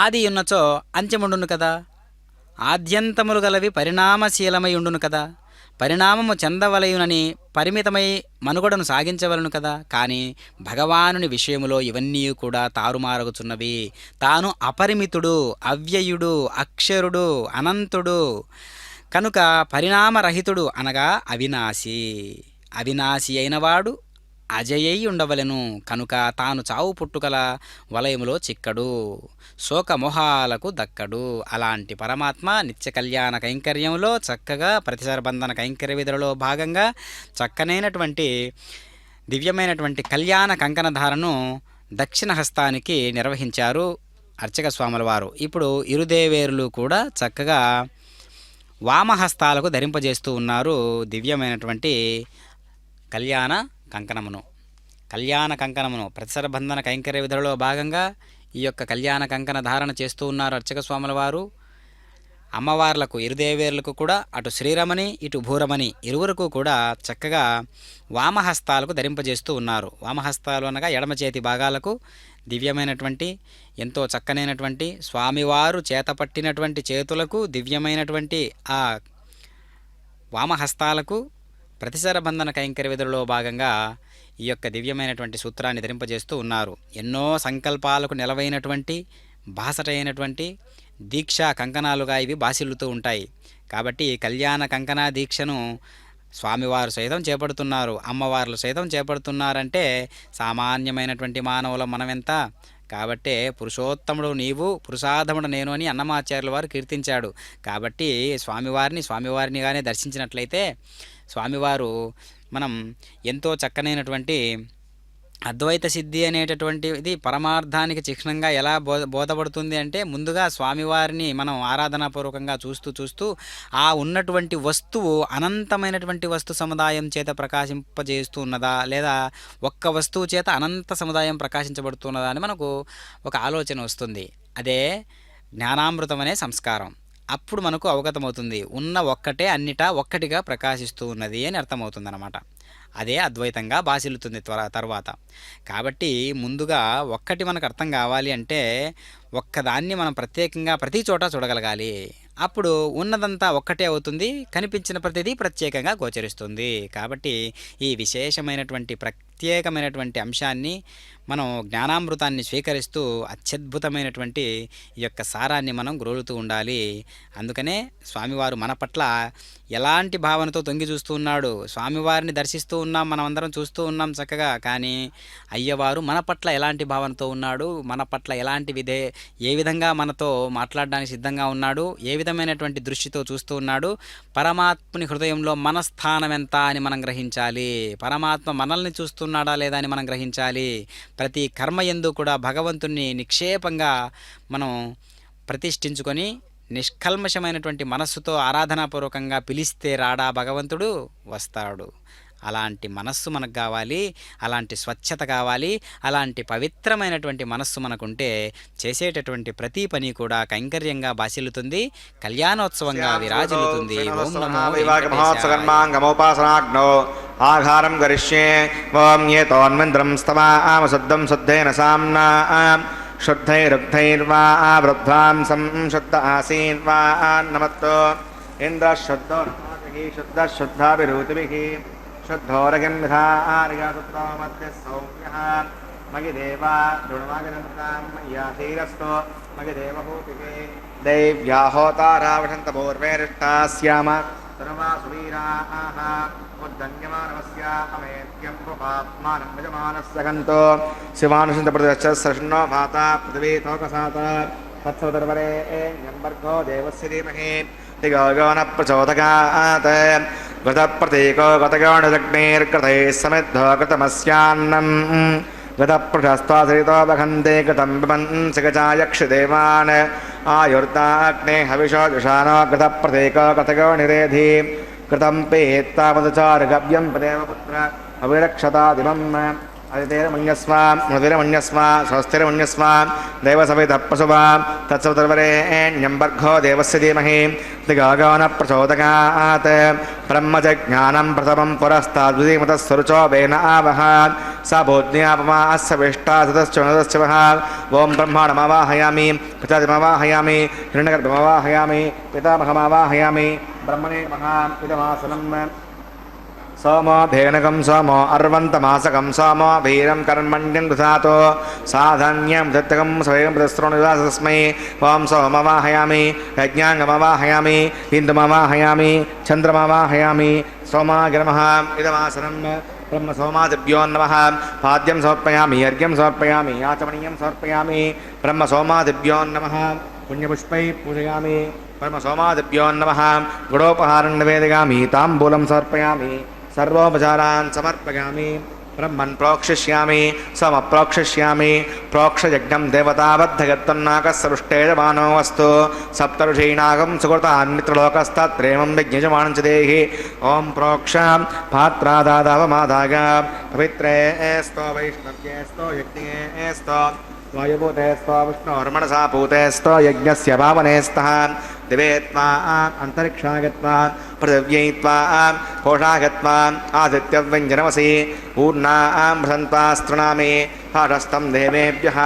ఆది ఉన్నచో అంత్యముండును కదా. ఆద్యంతములు గలవి పరిణామశీలమై ఉండును కదా. పరిణామము చెందవలయునని పరిమితమై మనుగడను సాగించవలను కదా. కానీ భగవానుని విషయములో ఇవన్నీ కూడా తారుమారుగుచున్నవి. తాను అపరిమితుడు, అవ్యయుడు, అక్షరుడు, అనంతుడు కనుక పరిణామరహితుడు అనగా అవినాశి అయినవాడు అజయై ఉండవలెను. కనుక తాను చావు పుట్టుకల వలయములో చిక్కడు, శోకమోహాలకు దక్కడు. అలాంటి పరమాత్మ నిత్య కళ్యాణ కైంకర్యంలో చక్కగా ప్రతిసరబంధన కైంకర్య విధులలో భాగంగా చక్కనైనటువంటి దివ్యమైనటువంటి కళ్యాణ కంకణధారను దక్షిణ హస్తానికి నిర్వహించారు అర్చక స్వాముల వారు. ఇప్పుడు ఇరుదేవేరులు కూడా చక్కగా వామహస్తాలకు ధరింపజేస్తూ ఉన్నారు దివ్యమైనటువంటి కళ్యాణ కంకణమును. ప్రతిసరబంధన కైంకర్య విధులలో భాగంగా ఈ యొక్క కళ్యాణ కంకణ ధారణ చేస్తూ ఉన్నారు అర్చక స్వాముల వారు. అమ్మవార్లకు ఇరుదేవేర్లకు కూడా అటు శ్రీరమణి ఇటు భూరమణి ఇరువురకు కూడా చక్కగా వామహస్తాలకు ధరింపజేస్తూ ఉన్నారు. వామహస్తాలు అనగా ఎడమ చేతి భాగాలకు దివ్యమైనటువంటి ఎంతో చక్కనైనటువంటి స్వామివారు చేతపట్టినటువంటి చేతులకు దివ్యమైనటువంటి ఆ వామహస్తాలకు ప్రతిసర బంధన కైంకర్య విధులలో భాగంగా ఈ యొక్క దివ్యమైనటువంటి సూత్రాన్ని ధరింపజేస్తూ ఉన్నారు. ఎన్నో సంకల్పాలకు నెలవైనటువంటి బాసటైనటువంటి దీక్ష కంకణాలుగా ఇవి బాసిల్లుతూ ఉంటాయి. కాబట్టి కళ్యాణ కంకణ దీక్షను స్వామివారు సైతం చేపడుతున్నారు, అమ్మవార్లు సైతం చేపడుతున్నారంటే సామాన్యమైనటువంటి మానవుల మనమెంత. కాబట్టే పురుషోత్తముడు నీవు, పురుషాధముడు నేను అని అన్నమాచార్యుల వారు కీర్తించాడు. కాబట్టి స్వామివారినిగానే దర్శించినట్లయితే స్వామివారు మనం ఎంతో చక్కనైనటువంటి అద్వైత సిద్ధి అనేటటువంటిది పరమార్థానికి చిహ్నంగా ఎలా బోధపడుతుంది అంటే, ముందుగా స్వామివారిని మనం ఆరాధనాపూర్వకంగా చూస్తూ ఆ ఉన్నటువంటి వస్తువు అనంతమైనటువంటి వస్తు సముదాయం చేత ప్రకాశింపజేస్తూ ఉన్నదా, లేదా ఒక్క వస్తువు చేత అనంత సముదాయం ప్రకాశించబడుతున్నదా అని మనకు ఒక ఆలోచన వస్తుంది. అదే జ్ఞానామృతం అనే సంస్కారం. అప్పుడు మనకు అవగతమవుతుంది ఉన్న ఒక్కటే అన్నిటా ఒక్కటిగా ప్రకాశిస్తూ ఉన్నది అని అర్థమవుతుందన్నమాట. అదే అద్వైతంగా బాసిల్లుతుంది తర్వాత. కాబట్టి ముందుగా ఒక్కటి మనకు అర్థం కావాలి అంటే ఒక్కదాన్ని మనం ప్రత్యేకంగా ప్రతి చోట చూడగలగాలి. అప్పుడు ఉన్నదంతా ఒక్కటే అవుతుంది, కనిపించిన ప్రతిదీ ప్రత్యేకంగా గోచరిస్తుంది. కాబట్టి ఈ విశేషమైనటువంటి ప్రత్యేకమైనటువంటి అంశాన్ని మనం జ్ఞానామృతాన్ని స్వీకరిస్తూ అత్యద్భుతమైనటువంటి ఈ యొక్క సారాన్ని మనం గ్రోలుతూ ఉండాలి. అందుకనే స్వామివారు మన పట్ల ఎలాంటి భావనతో తొంగి చూస్తూ ఉన్నాడు. స్వామివారిని దర్శిస్తూ ఉన్నాం, మనం అందరం చూస్తూ ఉన్నాం చక్కగా. కానీ అయ్యవారు మన పట్ల ఎలాంటి భావనతో ఉన్నాడు, మన పట్ల ఏ విధంగా మనతో మాట్లాడడానికి సిద్ధంగా ఉన్నాడు, ఏ విధమైనటువంటి దృష్టితో చూస్తూ ఉన్నాడు, పరమాత్ముని హృదయంలో మన స్థానం ఎంత అని మనం గ్రహించాలి. పరమాత్మ మనల్ని చూస్తున్నాడా లేదా అని మనం గ్రహించాలి. ప్రతి కర్మ యందు కూడా భగవంతుణ్ణి నిక్షేపంగా మనం ప్రతిష్ఠించుకొని నిష్కల్మషమైనటువంటి మనస్సుతో ఆరాధనాపూర్వకంగా పిలిస్తే రాడా భగవంతుడు, వస్తాడు. అలాంటి మనస్సు మనకు కావాలి, అలాంటి స్వచ్ఛత కావాలి. అలాంటి పవిత్రమైనటువంటి మనస్సు మనకుంటే చేసేటటువంటి ప్రతి పని కూడా కైంకర్యంగా బాసిల్లుతుంది, కళ్యాణోత్సవంగా విరాజిల్లుతుంది. ఓం నమో వెంకటేశాయ. ఆహారం గరిష్యే. ఓం ఏతోన్మంత్రం స్తవామ శుద్ధం శుద్ధేన సామ్నా శుద్ధైరుగ్ధైర్వా వృద్ధ్వాంసం శుద్ధ ఆసీన్వా నమత్తో ఇంద్ర శుద్ధో శుద్ధ శుద్ధాభిరూతిభిః శుద్ధోరగంధారిగాసుత్తో మధ్య సౌమ్యః మగి దేవా దృఢమాగనంతాం మయ్యాధీరస్తో మగి దేవహూతికే దైవ్యాహోతారావఠంత పూర్వేరిష్టాస్యామ సర్వా సువీరాః ఉద్దన్యమానవస్యామేత్యం పాప్మానం యజమానస్సగంతో శివానుషంతప్రదశ్చన్నో భాతా పృథివీ తోకసాత తత్సవదర్వరేణ్యంబర్గో దేవస్య ధీమహి దిగోగోన ప్రచోదకాత్ గతప్రతీకో గతగోణదగ్నేర్కృతైः సమిద్ధో కృతమస్యాన్నం గతప్రశస్త్వాసరితో వహంతే కృతం పిబన్సి గజాయక్షిదేవాన్ ఆయుర్దాగ్నే హవిషో జుషానో గతప్రతీకో గతగోణిరేధి కృతం పేత్తావదచారగవ్యం పదేవపుత్ర అవిరక్షతాదిమం అదితేరమన్యస్వ మృదిరమన్యస్వ స్వస్తిరమన్యస్వ దేవసవితఃపశువ తత్సవితర్వరేణ్యంబర్గో దేవస్య ధీమహి దిగోగోన ప్రచోదకాత్ బ్రహ్మజ్ఞానం ప్రథమం పురస్తాద్విమతస్వరుచో వేన ఆవహ స భూజ్ఞాపమా అస్య విష్టా సతశ్చ ఓం బ్రహ్మాణమవాహయామి పితాదిమవాహయామి హిరణ్యగర్భమవాహయామి పితామహమవాహయామి బ్రహ్మణే మహాపితమాసనం సోమో భేనకం సోమో అర్వంతమాసకం సోమో వీరం కర్మణ్యం దధాతో సాధన్యం దత్తకం స్వయం ప్రతిశ్రోణివాసస్మై ఓం సోమవాహయామి యజ్ఞాంగమవాహయామి ఇందుమవాహయామి చంద్రమవాహయామి సోమాగ్రమః ఇదమాసనం బ్రహ్మ సోమాదిభ్యో నమః పాద్యం సమర్పయామి అర్ఘ్యం సమర్పయామి ఆచమనీయం సమర్పయామి బ్రహ్మ సోమాదిభ్యో నమః పుణ్యపుష్పై పూజయామి బ్రహ్మ సోమాదిభ్యో నమః గుడోపహారం నివేదయామి తాంబూలం సమర్పయామి సర్వోపచారాన్ సమర్పయామి బ్రహ్మన్ ప్రోక్షిష్యామి సమప్రోక్షిష్యామి ప్రోక్షయజ్ఞం దేవతాబద్ధగత్తన్నాకస్సృష్టేజమానో వస్తు సప్తఋషీనాగం సుకృతాన్మిత్రలోకస్తత్రేమం విజ్ఞజమానం చ దేహి ఓం ప్రోక్ష పాత్రాదాదావమాదాగ పవిత్రేస్తో వైష్ణవ్యేస్తో యజ్ఞేస్తో వాయుభూతేస్తో విష్ణోర్మణసా పూతేస్తో యజ్ఞస్య భావనేస్తః దివేత్వా అంతరిక్షాగత్వా पृथिव्यै त्वा पोषागत्वा आदित्यव्यञ्जनमसि ऊर्णां भ्रन्त्वा स्तृणामि हाटस्थं देवेभ्यः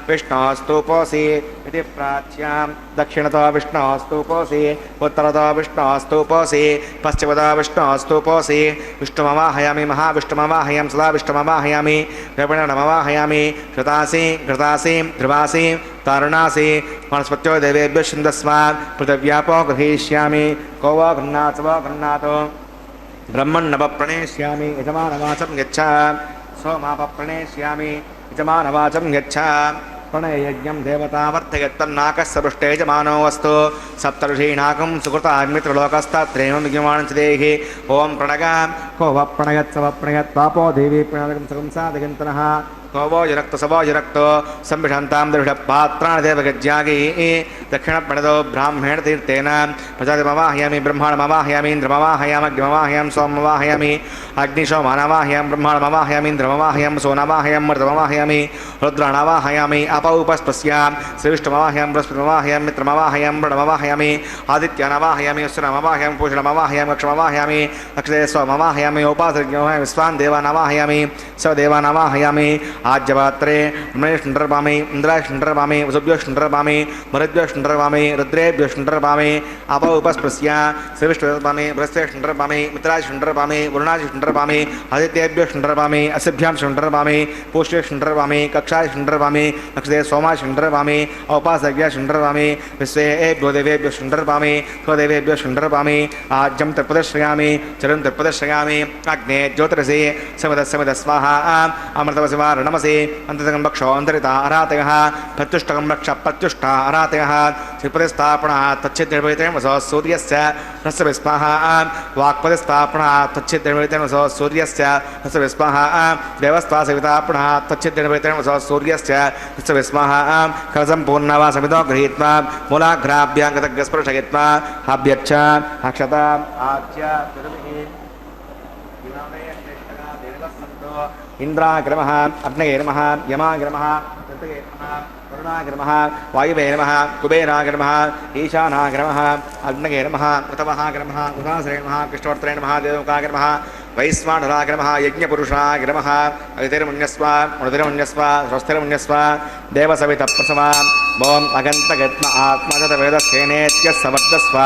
विष्णोस्तूपोऽसि इति प्राच्यां दक्षिणतो विष्णोस्तूपोऽसि उत्तरतो विष्णोस्तूपोऽसि पश्चिमतो विष्णोस्तूपोऽसि विष्णुमवाहयामि महाविष्णुमवाहयामि सदा विष्णुमवाहयामि विपणनमवाहयामि कृतासि घृतासि ध्रुवासि तारुणासि वनस्पत्यो देवेभ्यः छन्दस्व पृथिव्यापो गृहीष्यामि को वा गृह्णात् वा गृह्णातु ब्रह्मण्णवप्रणेष्यामि यजमानवाचं यच्छ सोमापप्रणेष्यामि यजमानवाचं यच्छ प्रणययज्ञं देवतावर्धयत्तन्नाकस्य पृष्ठे यजमानो वस्तु सप्तऋषीणाकं सुकृताग्नित्रलोकस्तत्रैवं विद्यमानं च देहि ॐ प्रणग को व प्रणयत् स व प्रणयत् पापो देवी प्रणयकं सकं साधयन्तनः कोवोजरक्तो सवोजरक्तो संविषन्तां दर्शपात्राणि देवगज्यागी दक्षिणप्रणतो ब्राह्मणेन तीर्थेन प्रजातिमवाहयामि ब्रह्माणमवाहयामि इन्द्रमवाहयामि अग्निमवाहयामि सोममवाहयामि अग्निशोमानवाहयामि ब्रह्माणमवाहयामि इन्द्रमवाहयामि सोनमवाहयामि मर्तमवाहयामि रुद्राणवाहयामि अपौपस्पस्यां श्रीविष्णुमवाहयामि बृहस्पतिमवाहयामि मित्रमवाहयामि वरुणमवाहयामि आदित्यानवाहयामि अश्विनमवाहयामि पूषणमवाहयामि अक्षमवाहयामि अक्षते सोममवाहयामि उपासर्गमवाहयामि विश्वान् देवानवाहयामि सदेवानवाहयामि आज्यपात्रे ब्रह्मेष्ठन्दर्पामि इन्द्राष्ठन्दर्पामि वसुभ्योष्ठन्दर्पामि मरुद्भ्योष्ठन्दर्पामि रुद्रेभ्योष्ठन्दर्पामि अपौपस्पृश्य श्रीविष्णुदर्पामि बृहस्पतिष्ठन्दर्पामि मित्राष्ठन्दर्पामि वरुणाष्ठन्दर्पामि आदित्येभ्योष्ठन्दर्पामि असिभ्यां ष्ठन्दर्पामि पूष्येष्ठन्दर्पामि कक्षाष्ठन्दर्पामि नक्षत्रे सोमाष्ठन्दर्पामि औपासर्ग्याष्ठन्दर्पामि विश्वेभ्यो देवेभ्यो ष्ठन्दर्पामि स्वदेवेभ्यो ष्ठन्दर्पामि आज्यं तत्प्रदर्शयामि चरं तत्प्रदर्शयामि अग्ने ज्योतिरसि समिद स्वाहा अमृतवसिवारणमसि अन्ततकं भक्षो अन्तरिता अरातयः प्रत्युष्टकं रक्ष प्रत्युष्टा अरातयः श्रीपतिस्थापना तच्छिद्रवेतेन वसो सूर्यस्य रस्य विस्मः वाक्पतिस्थापना तच्छिद्रवेतेन वसो सूर्यस्य रस्य विस्मः देवस्त्वा सवितापना तच्छिद्रवेतेन वसो सूर्यस्य रस्य विस्मः कलसम्पूर्णवा समितो गृहीत्वा मूलाघ्राभ्याङ्गतग्रस्पर्शयित्वा अभ्यच्छ अक्षत आच्य इंद्राय नमः अग्नये नमः यमाय नमः ऋतये नमः वरुणाय नमः वायुवे नमः कुबेराय नमः ईशानाय नमः अग्नये नमः ऋतवः नमः उदासरे नमः कृष्णवर्तने नमः देवकाय नमः वैश्वानराय नमः यज्ञपुरुषाय नमः अतिर्मुण्यस्व मृतिर्मुण्यस्व स्वस्तिर्मुण्यस्व देवसवितप्रसव ॐ अगन्तगत्म आत्मगतवेदस्येनेत्यस्सवर्धस्व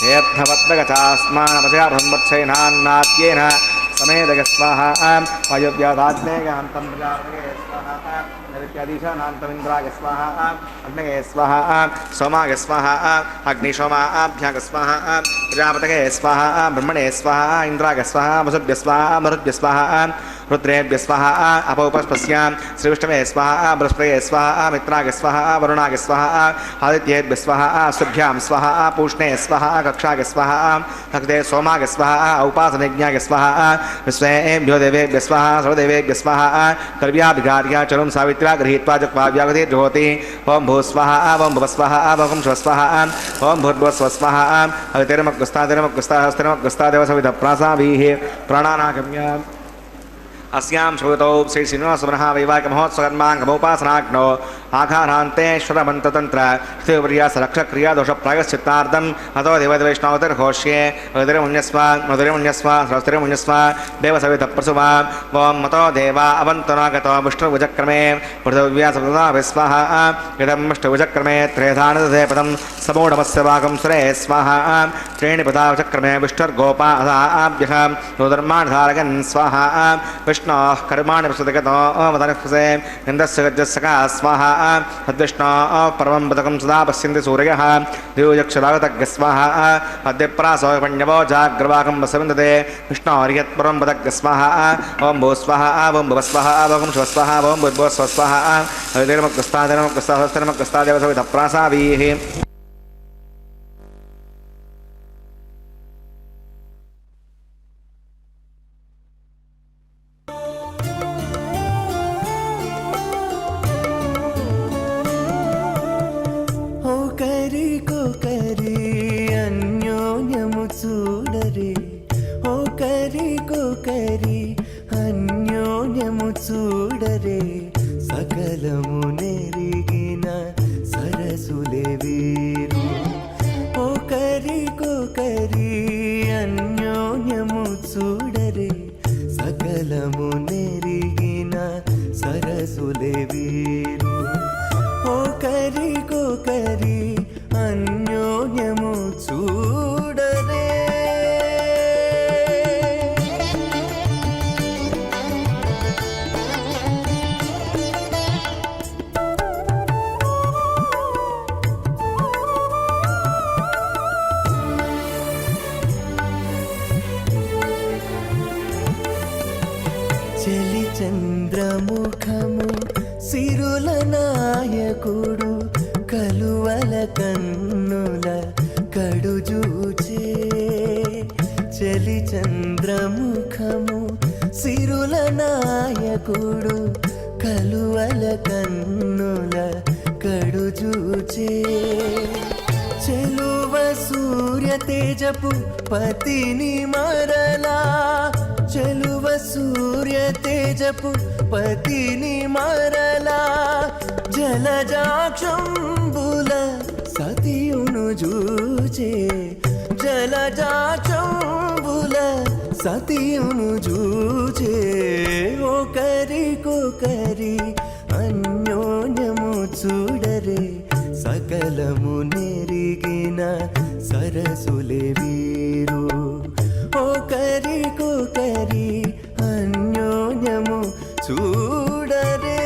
हेर्थवद्गचास्मानमसया ब्रह्मत्सैनान्नाद्येन समेदगस्वाहा वायुव्यादाग्नेयान्तं प्रजापतये स्वाहा नैवेद्याधीशानान्तमिन्द्राय स्वाहा अग्नये स्वाहा सोमाय स्वाहा अग्निशोमाभ्याग स्वाहा प्रजापतये स्वाहा ब्रह्मणे स्वाहा इन्द्राय स्वाहा वसुभ्य स्वाहा मरुद्भ्य स्वाहा रुद्रेभ्य स्वाहा अपौपस्पस्यां श्रीविष्णवे स्वाहा बृहस्पतये स्वाहा मित्राय स्वाहा वरुणाय स्वाहा आदित्येभ्य स्वाहा शुभ्यां स्वाहा पूष्णे स्वाहा कक्षाय स्वाहा नक्षत्रे सोमाय स्वाहा उपासनयज्ञाय स्वाहा विश्वेभ्यो देवेभ्य स्वाहा सर्वदेवेभ्य स्वाहा कर्व्याभिघार्या चरुं सावित्र्या गृहीत्वा जक्वाव्यागति जुहोति ओं भूस्वाहा ओं भुवस्वाहा ओं स्वस्वाहा ओं भूर्भुवस्वस्वाहा अवितिर्मग्गस्तादिर्मग्गस्ताहस्तिर्मग्गस्ता देवसविधप्रासाभिः प्राणानागम्य अस्यां श्रुतौ श्री श्रीनिवासमनः वैवाहिकमहोत्सवकर्माङ्गमोपासनाग्नौ आघारान्तेश्वरमन्त्रतन्त्र श्रीवर्यासरक्षक्रियादोषप्रायश्चित्तार्थम् अतो देवदैवैष्णवतिर्घोष्ये मधुरिमुण्यस्व मधुरिमुण्यस्व सरस्वतिर्मुण्यस्व देवसवितप्रसुव ॐ मतो देवा अवन्तनागतो विष्णुभुजक्रमे पृथिव्या विस्वाहा इदं विष्णुभुजक्रमे त्रेधानदे पदं समूढमस्य वाकं सुरे स्वाहा त्रीणि पदाचक्रमे विष्णुर्गोपा अधाभ्यः रुदर्माणधारगन् स्वाहा विष्णोः कर्माणि प्रसुतगतो मदनस्पसे इन्द्रस्य गजस्सका स्वाहा तद्विष्णोः परमं पदकं सदा पश्यन्ति सूर्यः द्विजक्षरागतज्ञ स्वाहा अद्यप्रासो पण्यवो जाग्रवाकं वसविन्दते विष्णोर्यत्परं पदज्ञ स्वाहा ॐ भूस्वाहा ॐ भुवस्वाहा ॐ शिवस्वाहा ॐ भूर्भुवस्वस्वाहा हरितिर्मग्गस्तादिर्मग्गस्तादेवसविधप्रासाभिः చూడరే సకలము నెరిగిన సరసులే వీరు ఒకరికొకరి సరసులే వీరు ఒకరికొకరి అన్యోన్యము చూడరే. చెలి చంద్రముఖము సిరుల నాయకుడు కలువల కన్నుల కడుజూచే. చెలి చంద్రముఖము సిరుల నాయకుడు కలువల కన్నుల కడుజూచే. చెలువ సూర్య తేజపు పతిని మరలా, చెలువ సూర్య తేజపు పతిని మరలా, జలజాక్షంబుల సతియును జూచే. జలజాక్షంబుల సతియును జూచే. ఒకరికొకరి అన్యోన్యము చూడరే. సకలము నెరిగిన సరసులే వీరు ఒకరికొకరి అన్యోన్యము చూడరే.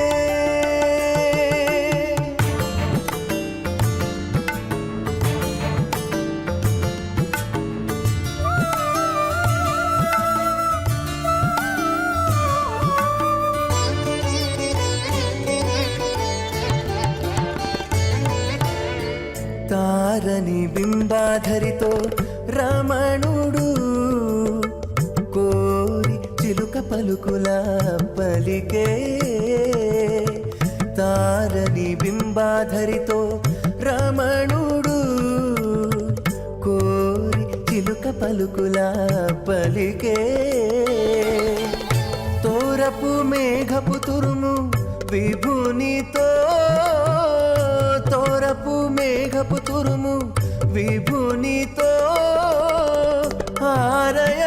తారని బింబాధరితో రమణుడు కోరి చిలుక పలుకుల పలికే. తారని బింబాధరితో రమణుడు కోరి చిలుక పలుకుల పలికే. తోరపు మేఘపు తురుము విభునితో, తోరపు మేఘపు తురుము విభునితో, ఆరయ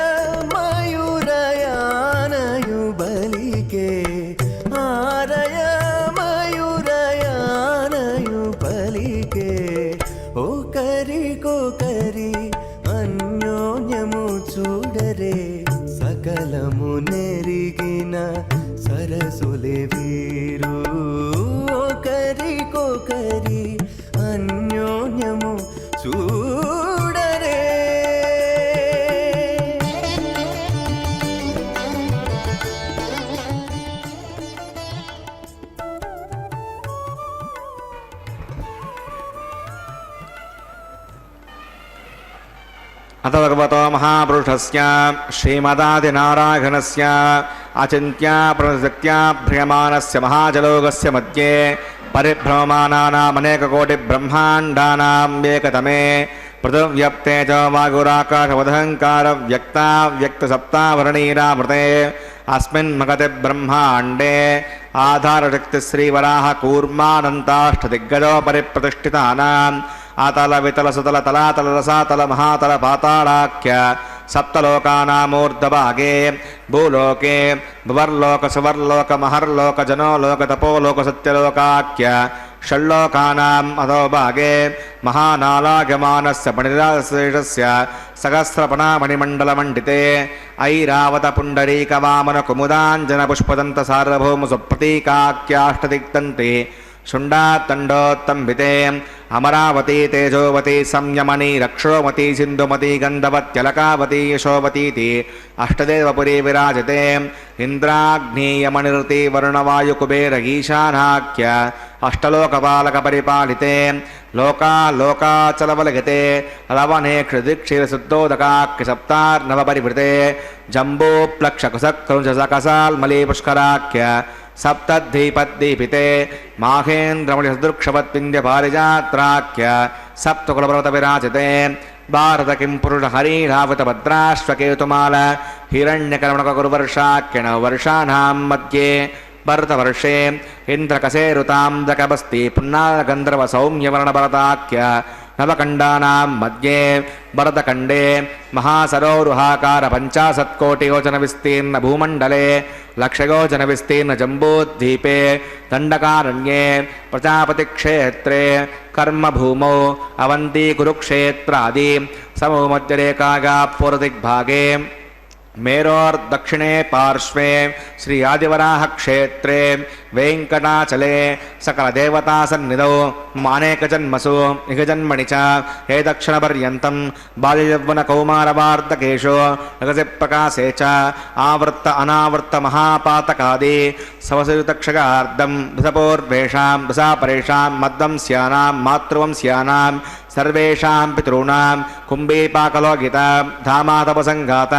మయూరయానయు బలికే. ఆరయ మయూరయానయు బలికే. ఒకరికొకరి అన్యోన్యము చూడరే. సకలము నెరిగిన సరసులే వీరు ఒకరికొకరి అన్యోన్యము చూడరే. అత భగవతో మహాపురుషస్య శ్రీమదాదినారాయణస్య అచింత్యా ప్రసక్త్యా భ్రియమానస్య మహాజలోకస్య మధ్యే పరిభ్రమమానానామనేకకోటి బ్రహ్మాండానాం ఏకతమే పృథివ్యప్తే చ వాగురాకాశవదహంకార వ్యక్తా వ్యక్త సప్తావరణీరామృతే అస్మిన్ మగతి బ్రహ్మాండే ఆధారశక్తి శ్రీవరాహ కూర్మానంతాష్టదిగ్గజో పరిప్రతిష్ఠితానాం ఆతల వితల సుతల తలాతల రసాతల మహాతల పాతాళాఖ్య సప్తలోకానామూర్ధభాగే భూలోకే భువర్లోక సువర్లోక మహర్లోక జనోలోక తపోలోక సత్యలోకాఖ్య షణ్లోకానాం అధోభాగే మహానాలాగమానస్య మణిరాజశేషస్య సహస్రపణామణిమండలమండితే ఐరావత పుండరీక వామన కుముదాంజన పుష్పదంత సార్వభౌమ సుప్రతీకాఖ్యాష్టదిక్తంతే శుండాత్తండోత్తంబితే అమరావతి తేజోవతి సంయమని రక్షోమతి సింధుమతి గంధవత్యలకావతి యశోవతీతి అష్టదేవపురీ విరాజతే ఇంద్రాగ్నేయమనిరుతి వరుణవాయుకుబేర ఈశానాఖ్య అష్టలోకపాలక పరిపాలితే లోకాలోకాచలవలగతే లవనే క్షుదిక్షీరశుద్ధోదకాఖ్య సప్తార్ణవ పరివృతే జంబూప్లక్షకుసక్రుంజసకసాల్మలీ పుష్కరాఖ్య సప్తద్వీపద్దీపితే మాహేంద్రమణిసదృక్షవత్పింద్యపారిజాత్రాఖ్య సప్తకులపర్వత విరాజితే భారత కిం పురుష హరీరావతభద్రాశ్వకేతుమాల హిరణ్యకర్మణకురువర్షాఖ్యణ వర్షాణాం మధ్యే భరతవర్షే ఇంద్రకసేరుతాం దకబస్తి పున్నాగంధర్వ సౌమ్యవర్ణభరతాఖ్య नवखण्डानां मध्ये भरतखण्डे महासरोरुहाकार 50,000,000,000-विस्तीर्णभूमण्डले लक्षयोजनविस्तीर्णजम्बूद्वीपे दण्डकारण्ये प्रजापतिक्षेत्रे कर्मभूमौ अवन्ती कुरुक्षेत्रादि समूमध्यरेखायाः पूर्वदिग्भागे मेरोर्दक्षिणे पार्श्वे श्री आदिवराह क्षेत्रे वेङ्कटाचले सकलदेवतासन्निधौ मानेकजन्मसु इहजन्मणि च हे दक्षिणपर्यन्तं बाल्ययौवनकौमारवार्धकेषु रजसप्रकाशे च आवृत्त अनावृत्त महापातकादि सवसयुतक्षगार्धं दशपूर्वेषां दशापरेषां मद्वंस्यानां मातृवंस्यानां सर्वेषां पितॄणां कुम्भीपाकलोकिता धामातपसङ्घात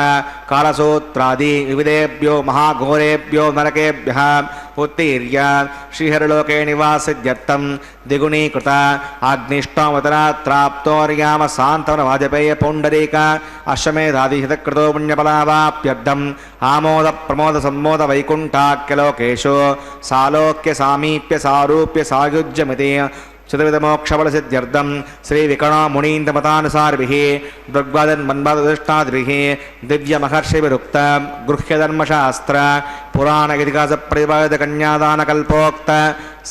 कालसूत्रादि विविधेभ्यो महाघोरेभ्यो नरकेभ्यः उत्तीर्य श्रीहरिलोके निवासित्यर्थं द्विगुणीकृत अग्निष्टोमतरात्राप्तोर्याम सान्तवनवाजपेय पौण्डरीक अश्वमेधादिहितकृतो पुण्यफलावाप्यर्थम् आमोद प्रमोद सम्मोद वैकुण्ठाख्यलोकेषु सालोक्य सामीप्य सारूप्य सायुज्यमिति चतुर्विधमोक्षफलसिद्ध्यर्थं श्रीविकणो मुनीन्द्रमतानुसारिभिः दृग्वादन्मन्वादुष्टादिभिः दिव्यमहर्षिभिरुक्त गृह्यधर्मशास्त्र पुराणगिरिकासप्रतिपादितकन्यादानकल्पोक्त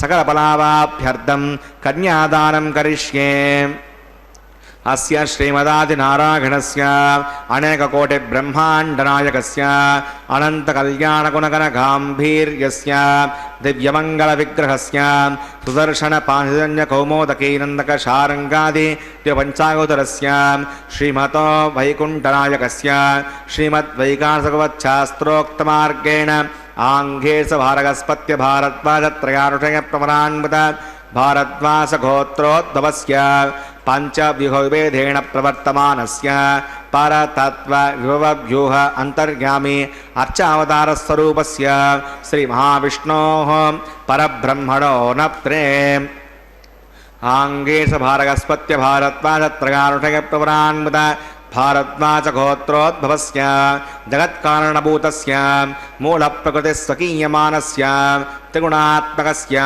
सकलफलावाभ्यर्थं कन्यादानं करिष्ये अस्य श्रीमदादिनारायणस्य अनेककोटिब्रह्माण्डनायकस्य अनन्तकल्याणगुणगणगाम्भीर्यस्य दिव्यमङ्गलविग्रहस्य सुदर्शनपाञ्चजन्यकौमोदकीनन्दकशारङ्गादि द्विपञ्चायोधरस्य श्रीमतो वैकुण्ठनायकस्य श्रीमद्वैकासकवच्छास्त्रोक्तमार्गेण आङ्घेसभारगस्पत्य भारद्वाजत्रयानुषयप्रवरान्वित भारद्वासगोत्रोद्भवस्य पञ्चव्यूहविभेदेन प्रवर्तमानस्य परतत्त्वविभवव्यूह अन्तर्यामी अर्चावतारस्वरूपस्य श्रीमहाविष्णोः परब्रह्मणो नप्त्रे आङ्गेशभारगस्पत्य भारद्वाजत्रयानुषयप्रवरान्वित भारद्वाजगोत्रोद्भवस्य जगत्कारणभूतस्य मूलप्रकृतिस्वकीयमानस्य त्रिगुणात्मकस्य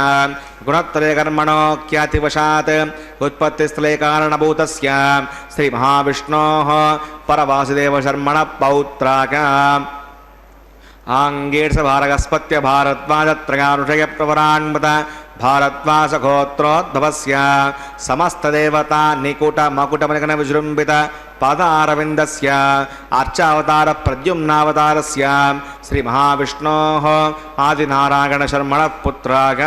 गुणत्रये कर्मणो ख्यातिवशात् उत्पत्तिस्थले कारणभूतस्य श्रीमहाविष्णोः परवासुदेवशर्मणः पौत्राक आङ्गेर्षभारगस्पत्य भारद्वाजत्रयानुषयप्रवरान्वित भारद्वासगोत्रोद्भवस्य समस्तदेवता निकुटमकुटमनिगणविजृम्भित पादारविन्दस्य अर्चावतारप्रद्युम्नावतारस्य श्रीमहाविष्णोः आदिनारायणशर्मणः पुत्राग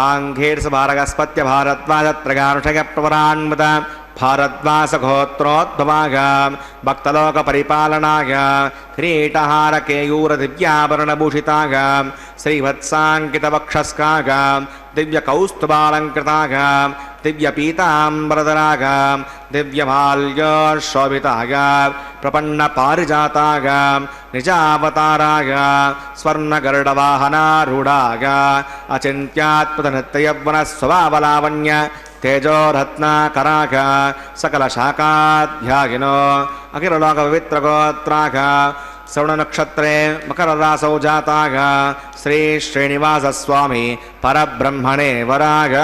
आङ्घेर्षभारगस्पत्य भारद्वाजत्रयानुषयप्रवरान्वित भारद्वासगोत्रोद्भवाय भक्तलोकपरिपालनाय किरीटहारकेयूरदिव्याभरणभूषिताय श्रीवत्साङ्कितवक्षस्काय दिव्यकौस्तुभालङ्कृताय दिव्यपीताम्बरधराय दिव्यमाल्यशोभिताय प्रपन्नपारिजाताय निजावताराय स्वर्णगरुडवाहनारूढाय अचिन्त्यात्मतनृत्ययौवनस्वभावलावण्य तेजोरत्नाकराग सकलशाखाध्यायिनो अखिललोकपवित्रगोत्राग श्रवणनक्षत्रे मकररासौ जाताग श्री श्रीनिवासस्वामी परब्रह्मणे वराग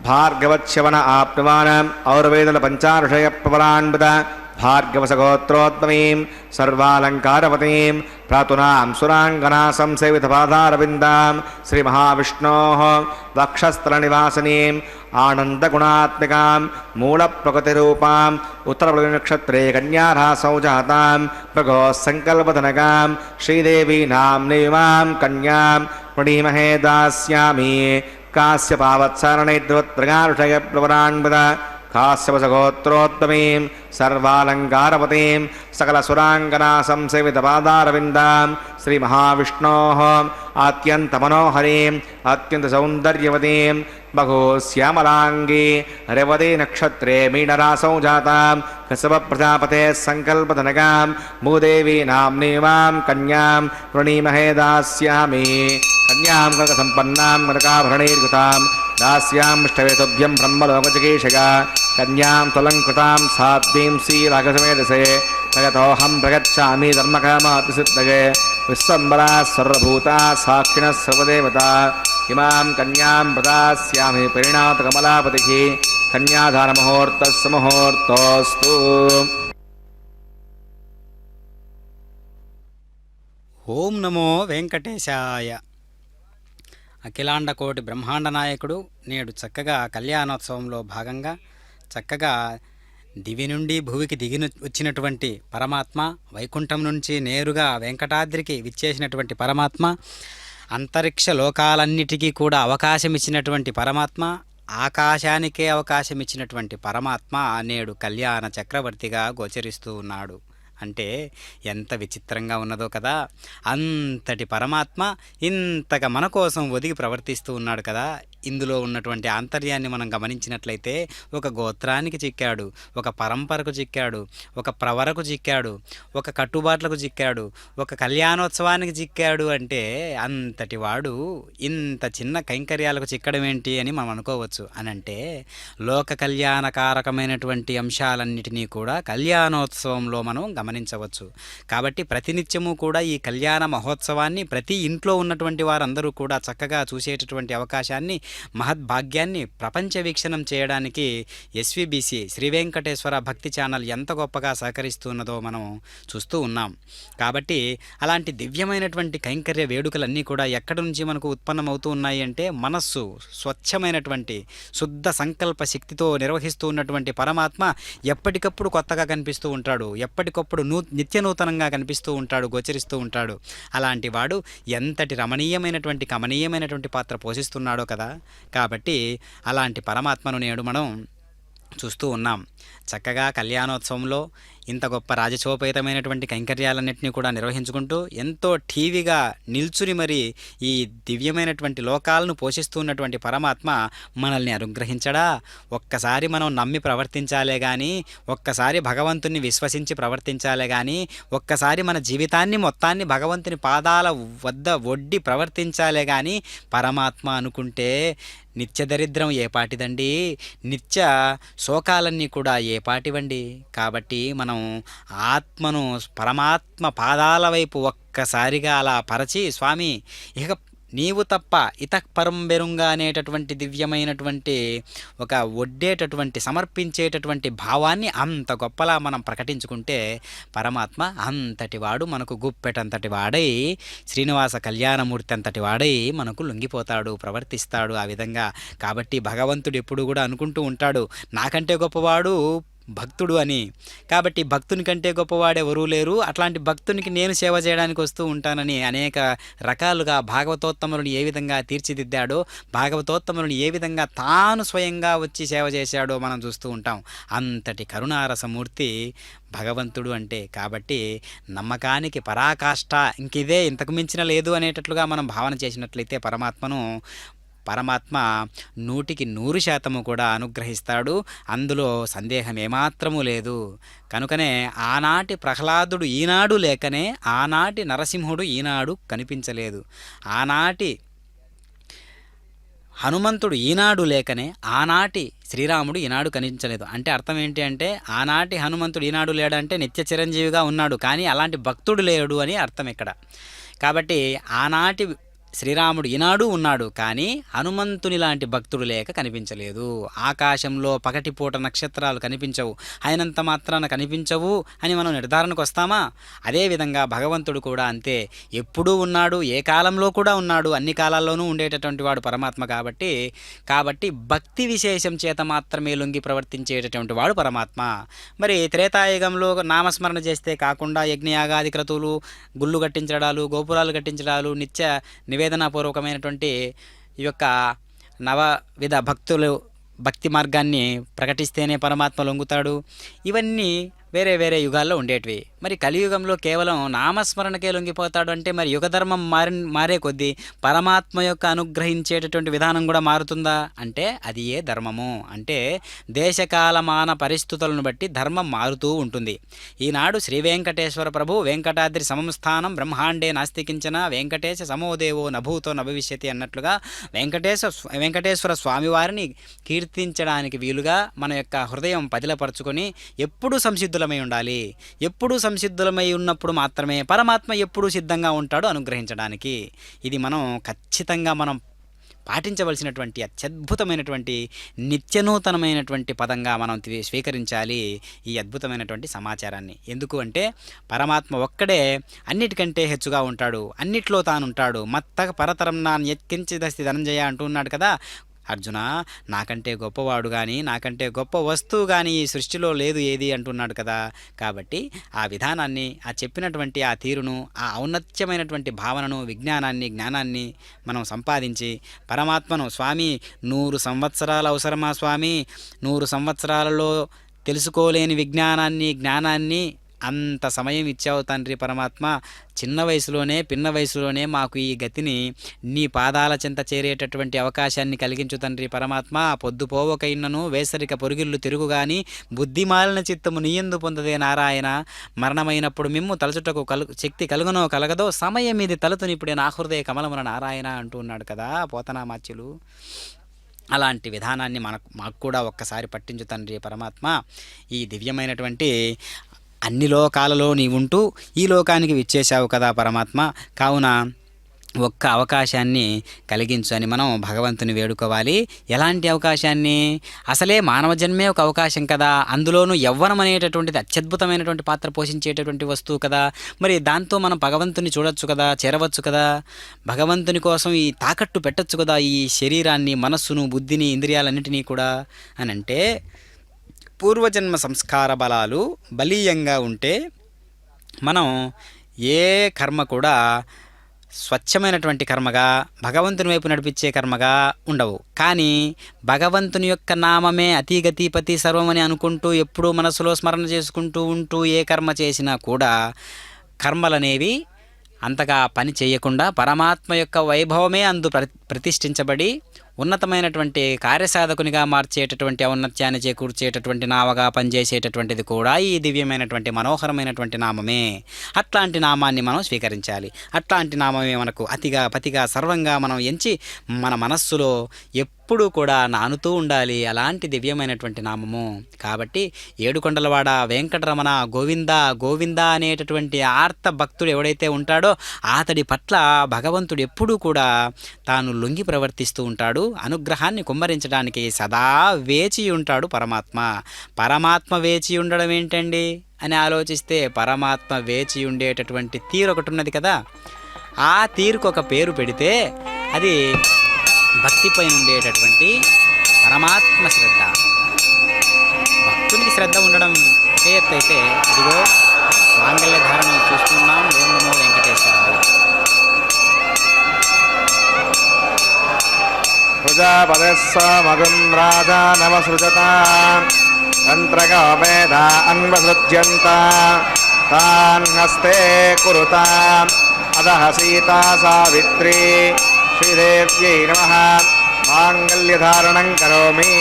भार्गवच्छवन आप्नुवान् और्वेदलपञ्चाऋषयप्रवरान्वित भार्गवसगोत्रोद्भवीं सर्वालङ्कारवतीं प्रातुनां सुराङ्गना संसेवितपादारविन्दां श्रीमहाविष्णोः वक्षस्थलनिवासिनीम् आनन्दगुणात्मिकां मूलप्रकृतिरूपाम् उत्तरप्रदेशनक्षत्रे कन्यारासौ जातां भगोः सङ्कल्पधनकां श्रीदेवी नाम्नीमां कन्यां प्रणीमहे दास्यामि काश्यपावत्सरणे द्रुवत्रयानुषयप्रवरान्वित काश्यपसगोत्रोद्भवीं सर्वालङ्कारवतीं सकलसुराङ्गना संसेवितपादारविन्दां श्रीमहाविष्णोः अत्यन्तमनोहरीम् अत्यन्तसौन्दर्यवतीं बहुश्यामलाङ्गी रेवती नक्षत्रे मीनरासौ जातां कसवप्रजापतेः सङ्कल्पधनकां भूदेवी नाम्नीमां कन्यां प्रणीमहे दास्यामि कन्यां कनकसम्पन्नां कनकाभरणैर्युतां दास्यामिष्टवेतुभ्यं ब्रह्मलोकचिकीर्षया कन्यां तुलङ्कृतां साध्वीं श्रीराघसमेधसे जगतोऽहं प्रगच्छामि धर्मकामातिसिद्धये विश्वम्बरा सर्वभूता साक्षिणः सर्वदेवता इमां कन्यां प्रदास्यामि परिणातकमलापतिः కన్యాదాన ముహూర్తస్సు ముహూర్తోస్తు. ఓం నమో వెంకటేశాయ. అఖిలాండ కోటి బ్రహ్మాండ నాయకుడు నేడు చక్కగా కళ్యాణోత్సవంలో భాగంగా చక్కగా దివి నుండి భూమికి వచ్చినటువంటి పరమాత్మ, వైకుంఠం నుంచి నేరుగా వెంకటాద్రికి విచ్చేసినటువంటి పరమాత్మ, అంతరిక్ష లోకాలన్నిటికీ కూడా అవకాశం ఇచ్చినటువంటి పరమాత్మ, ఆకాశానికే అవకాశం ఇచ్చినటువంటి పరమాత్మ నేడు కళ్యాణ చక్రవర్తిగా గోచరిస్తూ ఉన్నాడు. అంటే ఎంత విచిత్రంగా ఉన్నదో కదా. అంతటి పరమాత్మ ఇంతగా మన కోసం ఒదిగి ప్రవర్తిస్తూ ఉన్నాడు కదా. ఇందులో ఉన్నటువంటి ఆంతర్యాన్ని మనం గమనించినట్లయితే ఒక గోత్రానికి చిక్కాడు, ఒక పరంపరకు చిక్కాడు, ఒక ప్రవరకు చిక్కాడు, ఒక కట్టుబాట్లకు చిక్కాడు, ఒక కళ్యాణోత్సవానికి చిక్కాడు. అంటే అంతటి వాడు ఇంత చిన్న కైంకర్యాలకు చిక్కడం ఏంటి అని మనం అనుకోవచ్చు. అనంటే లోక కళ్యాణకారకమైనటువంటి అంశాలన్నిటినీ కూడా కళ్యాణోత్సవంలో మనం గమనించవచ్చు. కాబట్టి ప్రతినిత్యము కూడా ఈ కళ్యాణ మహోత్సవాన్ని ప్రతి ఇంట్లో ఉన్నటువంటి వారందరూ కూడా చక్కగా చూసేటటువంటి అవకాశాన్ని, మహద్భాగ్యాన్ని ప్రపంచ వీక్షణం చేయడానికి ఎస్విబిసి శ్రీ వెంకటేశ్వర భక్తి ఛానల్ ఎంత గొప్పగా సహకరిస్తున్నదో మనం చూస్తూ ఉన్నాం. కాబట్టి అలాంటి దివ్యమైనటువంటి కైంకర్య వేడుకలన్నీ కూడా ఎక్కడి నుంచి మనకు ఉత్పన్నమవుతూ ఉన్నాయి అంటే మనస్సు స్వచ్ఛమైనటువంటి శుద్ధ సంకల్ప శక్తితో నిర్వహిస్తూ ఉన్నటువంటి పరమాత్మ ఎప్పటికప్పుడు కొత్తగా కనిపిస్తూ ఉంటాడు, ఎప్పటికప్పుడు నిత్య నూతనంగా కనిపిస్తూ ఉంటాడు, గోచరిస్తూ ఉంటాడు. అలాంటి వాడు ఎంతటి రమణీయమైనటువంటి కమనీయమైనటువంటి పాత్ర పోషిస్తున్నాడో కదా. కాబట్టి అలాంటి పరమాత్మను నేడు మనం చూస్తూ ఉన్నాం. చక్కగా కళ్యాణోత్సవంలో ఇంత గొప్ప రాజచోపేతమైనటువంటి కైంకర్యాలన్నింటినీ కూడా నిర్వహించుకుంటూ ఎంతో ఠీవిగా నిల్చుని మరి ఈ దివ్యమైనటువంటి లోకాలను పోషిస్తున్నటువంటి పరమాత్మ మనల్ని అనుగ్రహించడా. ఒక్కసారి మనం నమ్మి ప్రవర్తించాలే కానీ, ఒక్కసారి భగవంతుని విశ్వసించి ప్రవర్తించాలే కానీ, ఒక్కసారి మన జీవితాన్ని మొత్తాన్ని భగవంతుని పాదాల వద్ద ఒడ్డి ప్రవర్తించాలే కానీ పరమాత్మ అనుకుంటే నిత్య దరిద్రం ఏ పాటిదండి, నిత్య శోకాలన్నీ కూడా ఏ పాటివండి. కాబట్టి మనం ఆత్మను పరమాత్మ పాదాల వైపు ఒక్కసారిగా అలా పరచి, స్వామి ఇక నీవు తప్ప ఇతఃపరం బెరుంగా అనేటటువంటి దివ్యమైనటువంటి ఒక ఒడ్డేటటువంటి సమర్పించేటటువంటి భావాన్ని అంత గొప్పలా మనం ప్రకటించుకుంటే పరమాత్మ అంతటి వాడు మనకు గుప్పెటంతటి వాడై, శ్రీనివాస కళ్యాణమూర్తి అంతటి వాడై మనకు లొంగిపోతాడు, ప్రవర్తిస్తాడు ఆ విధంగా. కాబట్టి భగవంతుడు ఎప్పుడు కూడా అనుకుంటూ ఉంటాడు నాకంటే గొప్పవాడు భక్తుడు అని. కాబట్టి భక్తుని కంటే గొప్పవాడెవరూ లేరు, అట్లాంటి భక్తునికి నేను సేవ చేయడానికి వస్తూ ఉంటానని అనేక రకాలుగా భాగవతోత్తములను ఏ విధంగా తీర్చిదిద్దాడో, భాగవతోత్తములను ఏ విధంగా తాను స్వయంగా వచ్చి సేవ చేశాడో మనం చూస్తూ ఉంటాం. అంతటి కరుణారసమూర్తి భగవంతుడు అంటే. కాబట్టి నమ్మకానికి పరాకాష్ట ఇంకిదే, ఇంతకు మించిన లేదు అనేటట్లుగా మనం భావన చేసినట్లయితే పరమాత్మ 100% కూడా అనుగ్రహిస్తాడు. అందులో సందేహం ఏమాత్రమూ లేదు. కనుకనే ఆనాటి ప్రహ్లాదుడు ఈనాడు లేకనే ఆనాటి నరసింహుడు ఈనాడు కనిపించలేదు, ఆనాటి హనుమంతుడు ఈనాడు లేకనే ఆనాటి శ్రీరాముడు ఈనాడు కనిపించలేదు. అంటే అర్థం ఏంటి అంటే ఆనాటి హనుమంతుడు ఈనాడు లేడంటే నిత్య చిరంజీవిగా ఉన్నాడు, కానీ అలాంటి భక్తుడు లేడు అని అర్థం ఇక్కడ. కాబట్టి ఆనాటి శ్రీరాముడు ఈనాడు ఉన్నాడు, కానీ హనుమంతుని లాంటి భక్తుడు లేక కనిపించలేదు. ఆకాశంలో పగటిపూట నక్షత్రాలు కనిపించవు, అయినంత మాత్రాన కనిపించవు అని మనం నిర్ధారణకు వస్తామా? అదేవిధంగా భగవంతుడు కూడా అంతే, ఎప్పుడూ ఉన్నాడు, ఏ కాలంలో కూడా ఉన్నాడు, అన్ని కాలాల్లోనూ ఉండేటటువంటి వాడు పరమాత్మ. కాబట్టి భక్తి విశేషం చేత మాత్రమే లొంగి ప్రవర్తించేటటువంటి వాడు పరమాత్మ. మరి త్రేతాయుగంలో నామస్మరణ చేస్తే కాకుండా యజ్ఞయాగాది క్రతువులు, గుళ్ళు కట్టించడాలు, గోపురాలు కట్టించడాలు, నిత్య నివేదనాపూర్వకమైనటువంటి ఈ యొక్క నవవిధ భక్తి మార్గాన్ని ప్రకటిస్తేనే పరమాత్మ లొంగుతాడు. ఇవన్నీ వేరే వేరే యుగాల్లో ఉండేటివి. మరి కలియుగంలో కేవలం నామస్మరణకే లొంగిపోతాడు అంటే మరి యుగధర్మం మారే కొద్దీ పరమాత్మ యొక్క అనుగ్రహించేటటువంటి విధానం కూడా మారుతుందా అంటే అది ఏ ధర్మము అంటే దేశకాలమాన పరిస్థితులను బట్టి ధర్మం మారుతూ ఉంటుంది. ఈనాడు శ్రీ వెంకటేశ్వర ప్రభు వెంకటాద్రి సమస్థానం బ్రహ్మాండే నాస్తికించిన వెంకటేశ సమోదేవో నభూతో నభవిష్యతి అన్నట్లుగా వెంకటేశ్వర స్వామివారిని కీర్తించడానికి వీలుగా మన యొక్క హృదయం పదిలపరుచుకొని ఎప్పుడూ సంసిద్ధులమై ఉండాలి. ఎప్పుడూ సంసిద్ధులమై ఉన్నప్పుడు మాత్రమే పరమాత్మ ఎప్పుడూ సిద్ధంగా ఉంటాడు అనుగ్రహించడానికి. ఇది మనం ఖచ్చితంగా పాటించవలసినటువంటి అత్యద్భుతమైనటువంటి నిత్యనూతనమైనటువంటి పదంగా మనం స్వీకరించాలి ఈ అద్భుతమైనటువంటి సమాచారాన్ని. ఎందుకు అంటే పరమాత్మ ఒక్కడే అన్నిటికంటే హెచ్చుగా ఉంటాడు, అన్నిట్లో తానుంటాడు. మత్త పరతరం నా ఎత్కించిదస్తి ధనంజయ అంటున్నాడు కదా అర్జున. నాకంటే గొప్పవాడు కానీ నాకంటే గొప్ప వస్తువు కానీ ఈ సృష్టిలో లేదు ఏది అంటున్నాడు కదా. కాబట్టి ఆ విధానాన్ని, ఆ చెప్పినటువంటి ఆ తీరును, ఆ ఔన్నత్యమైనటువంటి భావనను, విజ్ఞానాన్ని, జ్ఞానాన్ని మనం సంపాదించి పరమాత్మను స్వామి 100 సంవత్సరాలు అవసరమా స్వామి, 100 సంవత్సరాలలో తెలుసుకోలేని విజ్ఞానాన్ని, జ్ఞానాన్ని అంత సమయం ఇచ్చావు తండ్రి పరమాత్మ. చిన్న వయసులోనే, పిన్న వయసులోనే మాకు ఈ గతిని, నీ పాదాల చెంత చేరేటటువంటి అవకాశాన్ని కలిగించు తండ్రి పరమాత్మ. పొద్దుపోవక ఇన్నను వేసరిక పొరుగిళ్ళు తిరుగుగాని బుద్ధిమాలిన చిత్తము నీయందు పొందదే నారాయణ. మరణమైనప్పుడు మిమ్ము తలచుటకు శక్తి కలుగునో కలగదో సమయం ఇది తలుతునిప్పుడే నా హృదయ కమలమున నారాయణ అంటూ ఉన్నాడు కదా పోతనామాచ్యులు. అలాంటి విధానాన్ని మాకు కూడా ఒక్కసారి పట్టించు తండ్రి పరమాత్మ. ఈ దివ్యమైనటువంటి అన్ని లోకాలలో నీవుంటూ ఈ లోకానికి విచ్చేశావు కదా పరమాత్మ. కావున ఒక్క అవకాశాన్ని కలిగించు అని మనం భగవంతుని వేడుకోవాలి. ఎలాంటి అవకాశాన్ని? అసలే మానవ జన్మే ఒక అవకాశం కదా, అందులోనూ యవ్వనం అనేటటువంటిది అత్యద్భుతమైనటువంటి పాత్ర పోషించేటటువంటి వస్తువు కదా. మరి దాంతో మనం భగవంతుని చూడొచ్చు కదా, చేరవచ్చు కదా, భగవంతుని కోసం ఈ తాకట్టు పెట్టచ్చు కదా ఈ శరీరాన్ని, మనస్సును, బుద్ధిని, ఇంద్రియాలన్నింటినీ కూడా అని అంటే పూర్వజన్మ సంస్కార బలాలు బలీయంగా ఉంటే మనం ఏ కర్మ కూడా స్వచ్ఛమైనటువంటి కర్మగా, భగవంతుని వైపు నడిపించే కర్మగా ఉండవు. కానీ భగవంతుని యొక్క నామమే అతిగతిపతి సర్వమని అనుకుంటూ ఎప్పుడూ మనసులో స్మరణ చేసుకుంటూ ఉంటూ ఏ కర్మ చేసినా కూడా కర్మలనేవి అంతగా పని చేయకుండా పరమాత్మ యొక్క వైభవమే అందు ప్రతిష్ఠించబడి ఉన్నతమైనటువంటి కార్యసాధకునిగా మార్చేటటువంటి ఔన్నత్యాన్ని చేకూర్చేటటువంటి నావగా పనిచేసేటటువంటిది కూడా ఈ దివ్యమైనటువంటి మనోహరమైనటువంటి నామమే. అట్లాంటి నామాన్ని మనం స్వీకరించాలి. అట్లాంటి నామమే మనకు అతిగా పతిగా సర్వంగా మనం ఎంచి మన మనస్సులో ఎప్పుడూ కూడా నానుతూ ఉండాలి అలాంటి దివ్యమైనటువంటి నామము. కాబట్టి ఏడుకొండలవాడ వెంకటరమణ గోవింద గోవింద అనేటటువంటి ఆర్త భక్తుడు ఎవడైతే ఉంటాడో అతడి పట్ల భగవంతుడు ఎప్పుడూ కూడా తాను లొంగి ప్రవర్తిస్తూ ఉంటాడు. అనుగ్రహాన్ని కుమ్మరించడానికి సదా వేచి ఉంటాడు పరమాత్మ. పరమాత్మ వేచి ఉండడం ఏంటండి అని ఆలోచిస్తే పరమాత్మ వేచి ఉండేటటువంటి తీరు ఒకటి ఉన్నది కదా. ఆ తీరుకు ఒక పేరు పెడితే అది భక్తిపై ఉండేటటువంటి పరమాత్మ శ్రద్ధ. భక్తునికి శ్రద్ధ ఉండడం ఒక ఎత్తు అయితే ఇదిగో మాంగళ్య ధారణ చూస్తున్నాం. ఓం నమో వెంకటేశ్వరాయ. ప్రజాపదస్సమగం రాజా నమసృజత తంత్రగా వేద అన్వసృజ్యంత తాన్ హస్తే కురుత అదః సీతా సావిత్రీ శ్రీదేవ్యై నమః మాంగళ్యధారణం కరోమి.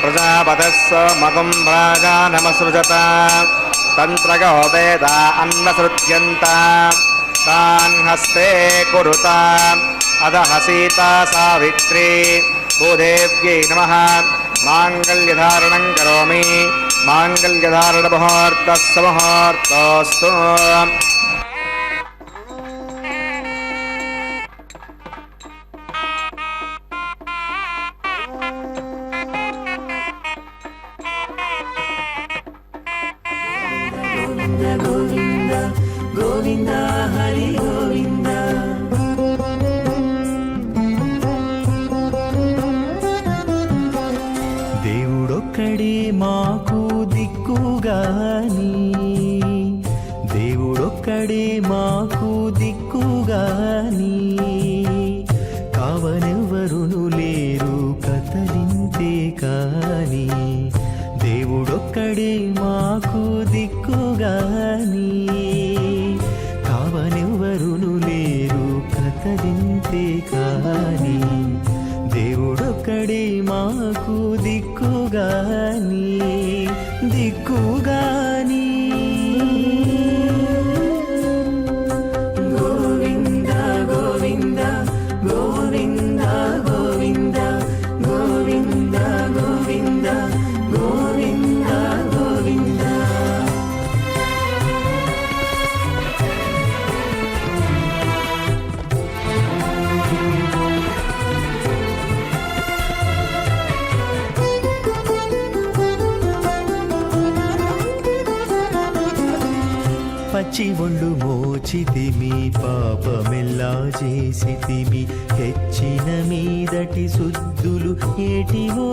ప్రజాపదస్సమగం రాజా నమసృజత తంత్రగో వేద అన్వసృజ్యంత తాన్ హస్తే కురుత అదః సీతా సావిత్రీ భూదేవ్యై నమః మాంగళ్యధారణం కరోమి. మాంగళ్యధారణ ముహూర్తస్సు ముహూర్తోస్తు. గోవింద గోవింద హరి గోవింద. దేవుడొక్కడే మాకు దిక్కుగాని, దేవుడొక్కడే మాకు దిక్కుగాని, కావనెవ్వరును లేరు కదలింతే కాని. దేవుడొక్కడే మాకు దిక్కుగాని, కావనెవ్వరును లేరు కదలింతే కాని. దేవుడొక్కడే మాకు దిక్కుగాని, దిక్కుగాని. గోవింద గోవింద గోవింద పచ్చి ఒళ్ళు మోచితిమి పాపమెల్లా చేసితిమి తెచ్చిన మీదటి శుద్ధులు ఏటివో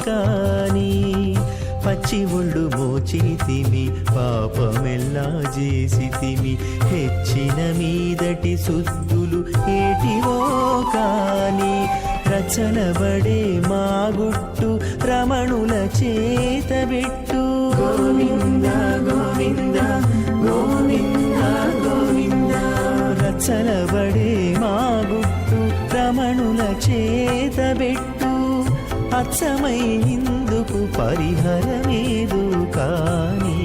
కాని పచ్చి ఒళ్ళు మోచితిమి పాపమెల్లా చేసితిమి తెచ్చిన మీదటి శుద్ధులు ఏటివో కాని రచనబడే మా గుట్టు రమణుల చేతబెట్టు గోవింద గోవింద గోవింద గోవింద రచనబడే మా గుట్టు రమణుల చేతబెట్టు అచ్చమై ఇందుకు పరిహరమేదు కాని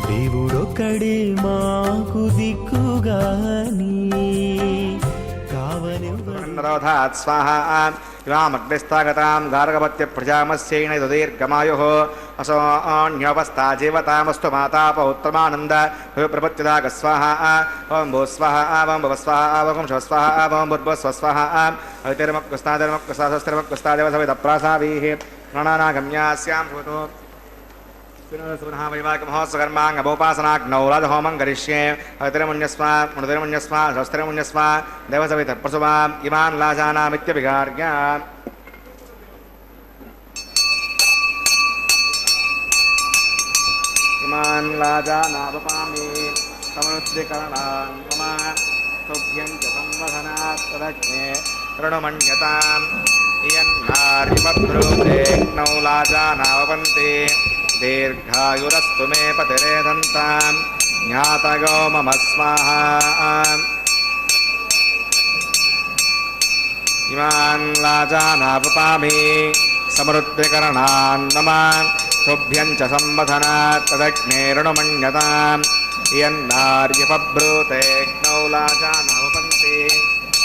దేవుడొక్కడే మాకు దిక్కుగాని కావనిరోధాత్ స్వాహ ఇవామగ్నిస్థాగతాం గార్గపత్య ప్రజామస్యైన దీర్ఘమాయుః అసోన్యోపస్థా జీవతామస్తు మాతాపౌత్రమానంద ప్రపత్యదాగ స్వాహ ఓం భూ స్వాహ ఓం భవ స్వాహ ఓం శివ స్వాహ ఓం భూర్భువ స్వాహ ఐతిర్మక్కుస్తాదేవ సవిత ప్రాసావీః ప్రణానాగమ్యాస్యాం భూతో వైవాకమహోత్సకర్మాంగమోపాసనాగ్నౌ రాజహోమం కరిష్యే అతిరముణ్యస్వ మృతిరముణ్యస్వ స్వస్తిరముణ్యస్వ దేవసవిత ప్రసువా ఇమాన్ లాజానామిత్యభిగార్య ఇమాన్ లాజానావపామి సమృద్ధికరణాన్ మమ తుభ్యం చ సంవదనాత్ తదగ్నే రుణమణ్యతాం ఇయన్నార్యపద్రూపేణౌ లాజానావపంతి దీర్ఘాయురస్తు మే పతిరేదంతాం జ్ఞాతగో మమ స్వాహా ఇమాన్ లాజానావపామి సమృద్ధికరణాన్ మమ తుభ్యం చ సంవదనాత్ తదగ్నే రుణమణ్యతాం ఇయన్నార్యపబ్రూతేజ్ఞౌ లాజానావపంతి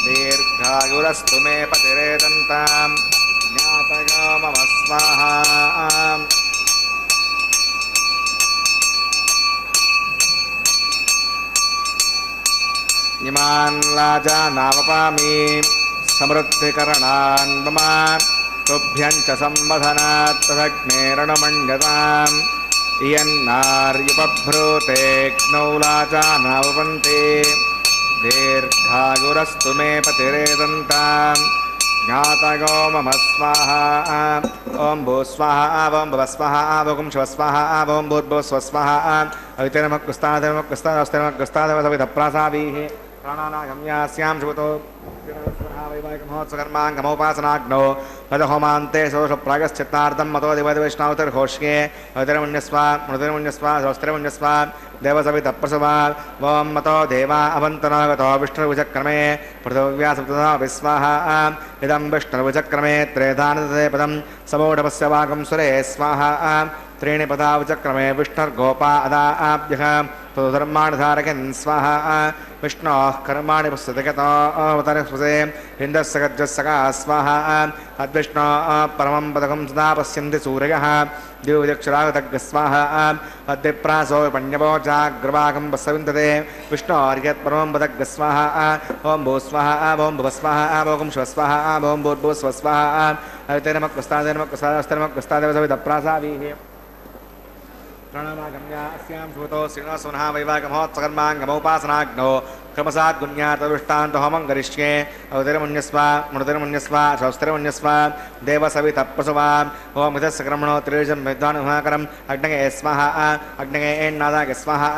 దీర్ఘాయురస్తు మే పతిరేదంతాం జ్ఞాతగో మమ స్వాహా ఇమాన్ లాజానావపామి సమృద్ధికరణాన్ మమ తుభ్యం చ సంవదనాత్ తదగ్నే రుణమణ్యతాం ఇయన్నార్యుపభ్రూతేజ్ఞౌ లాజానావపంతి దీర్ఘాయురస్తు మే పతిరేదంతాం జ్ఞాతగో మమ స్వాహా ఓం భూ స్వాహా ఓం భవ స్వాహా ఓం శివ స్వాహా ఓం భూర్భువ స్వాహా ఐతిర్మక్కుస్తాదేవ సవిత ప్రాసావీః ప్రాణానాగమ్యాస్యాం శుభతో వైవాహికమహోత్సకర్మాంగమోపాసనాగ్నో రజహోమాంతే సోష ప్రాగశ్చిత్తార్థం మతో దివైష్ణావతిర్ఘోష్యే అతిరముణ్యస్వ మృతిర్ముణ్యస్వ స్వస్తిరముణ్యస్వ దేవసవిత ప్రసవా ఓం మతో దేవా అవంతనాగతో విష్ణుర్విచక్రమే పృథివ్యాసప్తదా విస్వాహ ఇదం విష్ణుర్విచక్రమే త్రేధానదే పదం సమోఢపస్య వాగం సురే స్వాహ त्रीणि पदा विचक्रमे विष्णुर्गोपा अदाभ्यः तदुधर्माणिधारकन् स्वाहा विष्णोः कर्माणि पुस्तकतोऽवतरस्वसे इन्द्रस्य गज्जस्सका स्वाहा अद्विष्णोः परमं पदकं सदा पश्यन्ति सूर्यः दिव्यक्षरागतग्स्वाहा अद्विप्रासो विपण्यवोचाग्रवाकं पश्यविन्दते विष्णोर्यत्परमं पदग्स्वाहा ओं भू स्वाहा ओं भुव स्वाहा ओं शिव स्वाहा ओं भूर्भुव स्वाहा अवितैर्नमक्वस्तादेव सवितप्रासावीः प्रणमागम्यास्यां श्रुतो श्रीनिवासुनः वैवाहिकमहोत्सकर्माङ्गमोपासनाग्नौ क्रमसाद्गुण्यार्थदृष्टान्त होमं करिष्ये अवतिरमुण्यस्व मृतिरमुण्यस्व शौस्तिरमुण्यस्व देवसवितप्रसवा ओं मिथस्सक्रमणो त्रिजं विद्वानुभाकरम् अग्नये स्वाहा अग्नये एन्नादाय स्वाहा